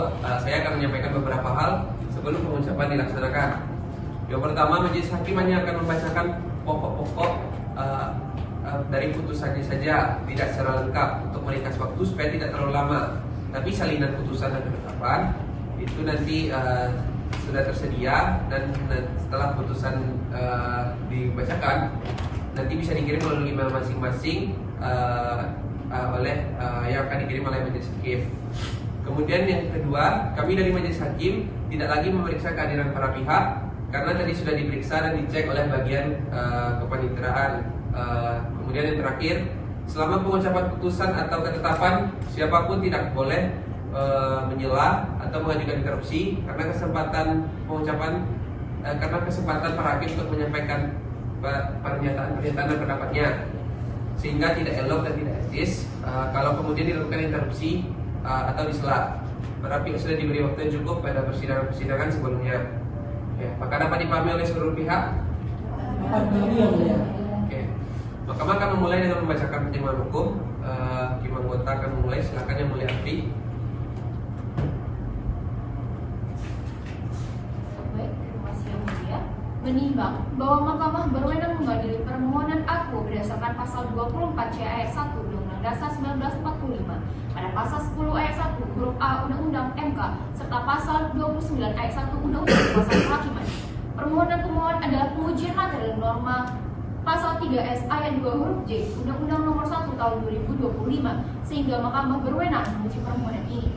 saya akan menyampaikan beberapa hal sebelum pengucapan dilaksanakan. Yang pertama, majelis hakim hanya akan membacakan pokok-pokok dari putusannya saja, tidak secara lengkap untuk meringkas waktu supaya tidak terlalu lama. Tapi salinan putusan dan penetapan itu nanti sudah tersedia, dan setelah putusan dibacakan nanti bisa dikirim melalui email masing-masing oleh yang akan dikirim oleh majelis hakim. Kemudian yang kedua, kami dari majelis hakim tidak lagi memeriksa kehadiran para pihak karena tadi sudah diperiksa dan dicek oleh bagian kepaniteraan. Kemudian yang terakhir, selama pengucapan putusan atau ketetapan, siapapun tidak boleh menyela atau mengajukan interupsi karena kesempatan pengucapan karena kesempatan para hakim untuk menyampaikan pernyataan dan pendapatnya, sehingga tidak elok dan tidak etis kalau kemudian dilakukan interupsi atau disela. Para pihak sudah diberi waktu yang cukup pada persidangan sebelumnya. Ya, maka dapat dipahami oleh seluruh pihak. Oke. Mahkamah akan memulai dengan membacakan pertimbangan hukum. Hakim anggota akan memulai. Silakan Yang Mulia Afri. Baik, terima kasih Yang Mulia. Menimbang bahwa Mahkamah berwenang mengadili permohonan aku berdasarkan pasal 24C ayat 1 Undang-Undang Dasar 1945 pada pasal 10 ayat 1 huruf A Undang-Undang MK serta pasal 29 ayat 1 Undang-Undang Pasal Kehakiman. Permohonan pemohon adalah pengujian materi norma pasal 3S ayat 2 huruf J Undang-Undang Nomor 1 Tahun 2025 sehingga Mahkamah berwenang menguji permohonan ini.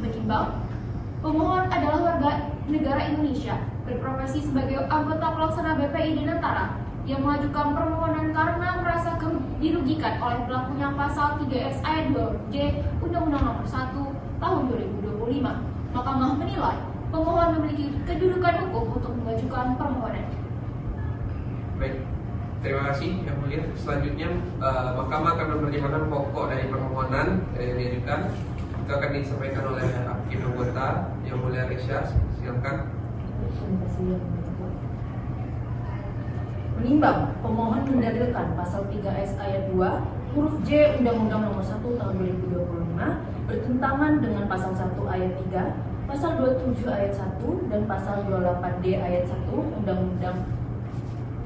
Menimbang pemohon adalah warga negara Indonesia berprofesi sebagai anggota pelaksana BPI Danantara yang mengajukan permohonan karena merasa dirugikan oleh berlakunya pasal 3S ayat 2 J Undang-Undang Nomor 1 Tahun 2025. Mahkamah menilai pemohon memiliki kedudukan hukum untuk mengajukan permohonan. Baik, terima kasih Yang Mulia. Selanjutnya Mahkamah akan mempertimbangkan pokok dari permohonan yang diajukan. Itu akan disampaikan oleh hakim anggota Yang Mulia Resya. Silakan. Menimbang pemohon mendalilkan pasal 3S ayat 2 huruf J Undang-Undang Nomor 1 Tahun 2025 bertentangan dengan pasal 1 ayat 3, pasal 27 ayat 1 dan pasal 28D ayat 1 Undang-Undang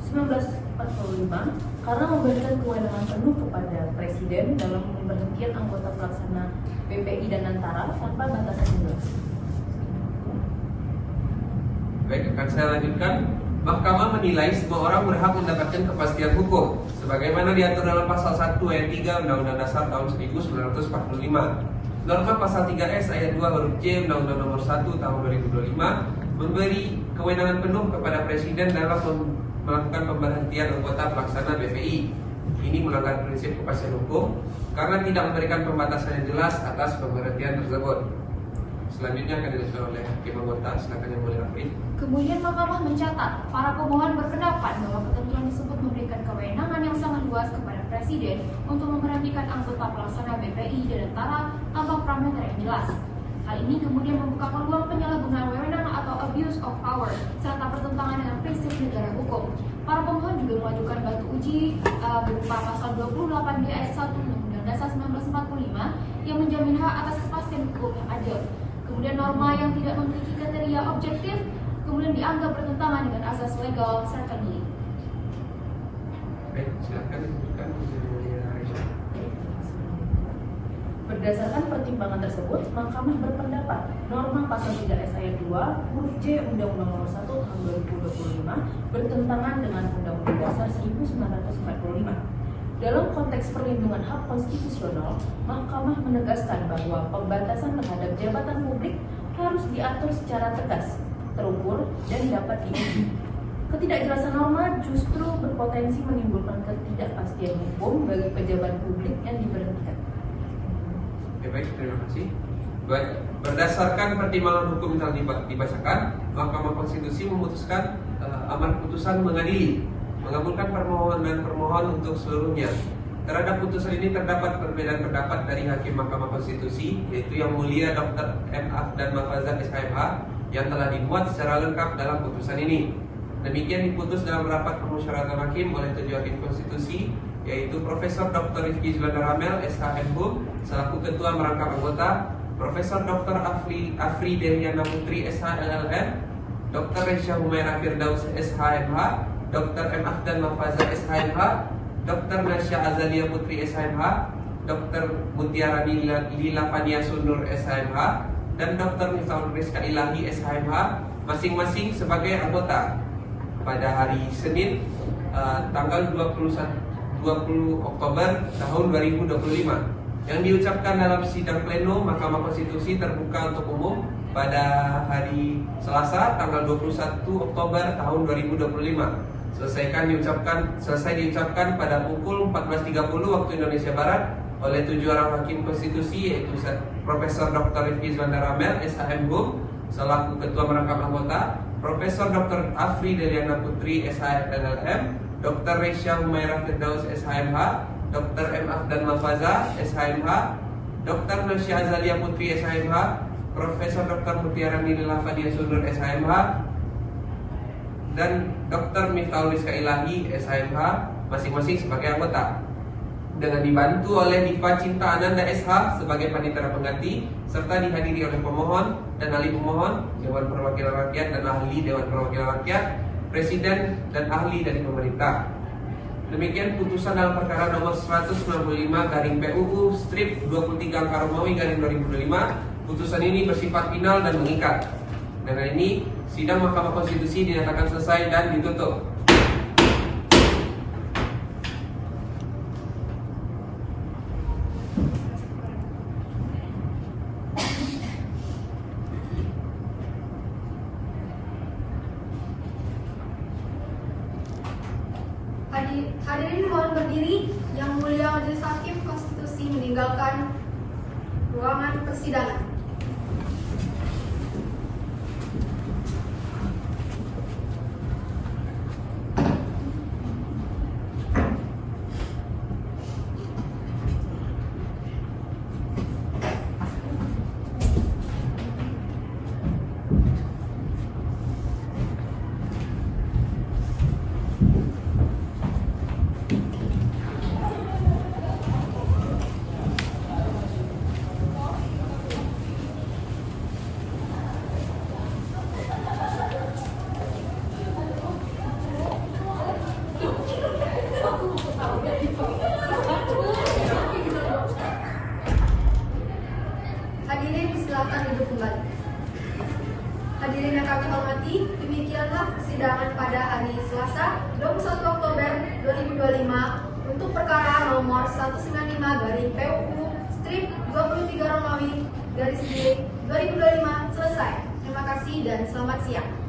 1945 karena memberikan kewenangan penuh kepada Presiden dalam pemberhentian anggota pelaksana BPI Danantara tanpa batasan jumlah. Baik, akan saya lanjutkan. Mahkamah menilai semua orang berhak mendapatkan kepastian hukum sebagaimana diatur dalam pasal 1 ayat 3 Undang-Undang Dasar tahun 1945. Norma pasal 3S ayat 2 huruf J Undang-Undang Nomor 1 tahun 2025 memberi kewenangan penuh kepada Presiden dalam melakukan pemberhentian anggota pelaksana BPI. Ini melanggar prinsip kepastian hukum karena tidak memberikan pembatasan yang jelas atas pemberhentian tersebut. Selanjutnya akan dilakukan oleh hakim anggota. Silakan Yang Mulia Afri. Kemudian Mahkamah mencatat para pemohon berpendapat bahwa ketentuan tersebut memberikan kewenangan yang sangat luas kepada Presiden untuk memberhentikan anggota pelaksana BPI Danantara tanpa parameter yang jelas. Hal ini kemudian membuka peluang penyalahgunaan wewenang atau abuse of power serta bertentangan dengan prinsip negara hukum. Para pemohon juga mengajukan batu uji berupa pasal 28D ayat 1 Undang-Undang Dasar 1945 yang menjamin hak atas kepastian hukum yang adil. Kemudian norma yang tidak memiliki kriteria objektif kemudian dianggap bertentangan dengan asas legal certainty. Baik, silakan lanjutkan Yang Mulia Resya. Berdasarkan pertimbangan tersebut, Mahkamah berpendapat norma pasal 3S ayat 2 huruf J Undang-Undang Nomor 1 Tahun 2025 bertentangan dengan Undang-Undang Dasar 1945. Dalam konteks perlindungan hak konstitusional, Mahkamah menegaskan bahwa pembatasan terhadap jabatan publik harus diatur secara tegas, terukur, dan dapat diuji. Ketidakjelasan norma justru berpotensi menimbulkan ketidakpastian hukum bagi pejabat publik yang diberhentikan. Oke, baik, terima kasih. Baik, berdasarkan pertimbangan hukum yang telah dibacakan, Mahkamah Konstitusi memutuskan amar putusan mengadili, mengabulkan permohonan permohon untuk seluruhnya. Terhadap putusan ini terdapat perbedaan pendapat dari Hakim Mahkamah Konstitusi, yaitu Yang Mulia Dr. M. Afdan Mafazah SHMH, yang telah dimuat secara lengkap dalam putusan ini. Demikian diputus dalam rapat permusyawaratan hakim oleh 7 hakim konstitusi, yaitu Profesor Dr. Rifki Zulanda Ramel SHMH selaku Ketua Merangkap Anggota, Profesor Dr. Afri Deliana Putri SHLLM, Dr. Resya Humaira Firdaus SHMH, Dr. M. Afdan Mafazah SHMH, Dr. Nasya Azalia Putri SHMH, Dr. Mutiara Lila Fania Sunur SHMH, dan Dr. Miftahul Rizka Ilahi SHMH, masing-masing sebagai anggota pada hari Senin tanggal 20 Oktober tahun 2025 yang diucapkan dalam sidang pleno Mahkamah Konstitusi terbuka untuk umum pada hari Selasa tanggal 21 Oktober tahun 2025. Selesai diucapkan pada pukul 14.30 waktu Indonesia Barat oleh 7 orang hakim konstitusi, yaitu Profesor Dr. Rifki Zulanda Ramel SHMH selaku Ketua Merangkap Anggota, Profesor Dr. Afri Deliana Putri SHLLM, Dr. Resya Humaira Firdaus SHMH, Dr. M. Afdan Mafazah SHMH, Dr. Nasya Azalia Putri SHMH, Profesor Dr. Mutiara Lila Fania Sunur SHMH, dan Dr. Miftahul Rizka Ilahi SHMH, masing-masing sebagai anggota, dengan dibantu oleh Diva Cinta Ananda SH sebagai panitera pengganti, serta dihadiri oleh pemohon dan ahli pemohon, Dewan Perwakilan Rakyat dan ahli Dewan Perwakilan Rakyat, Presiden dan ahli dari pemerintah. Demikian putusan dalam perkara nomor 195/PUU/23/Romawi/2025. Putusan ini bersifat final dan mengikat. Dengan ini, sidang Mahkamah Konstitusi dinyatakan selesai dan ditutup. Hadirin mohon berdiri. Yang Mulia Majelis Hakim Konstitusi meninggalkan ruangan persidangan. Hadirin silakan duduk kembali. Hadirin yang kami hormati, demikianlah persidangan pada hari Selasa 21 Oktober 2025 untuk perkara nomor 195/PUU/23 Romawi/2025 selesai. Terima kasih dan selamat siang.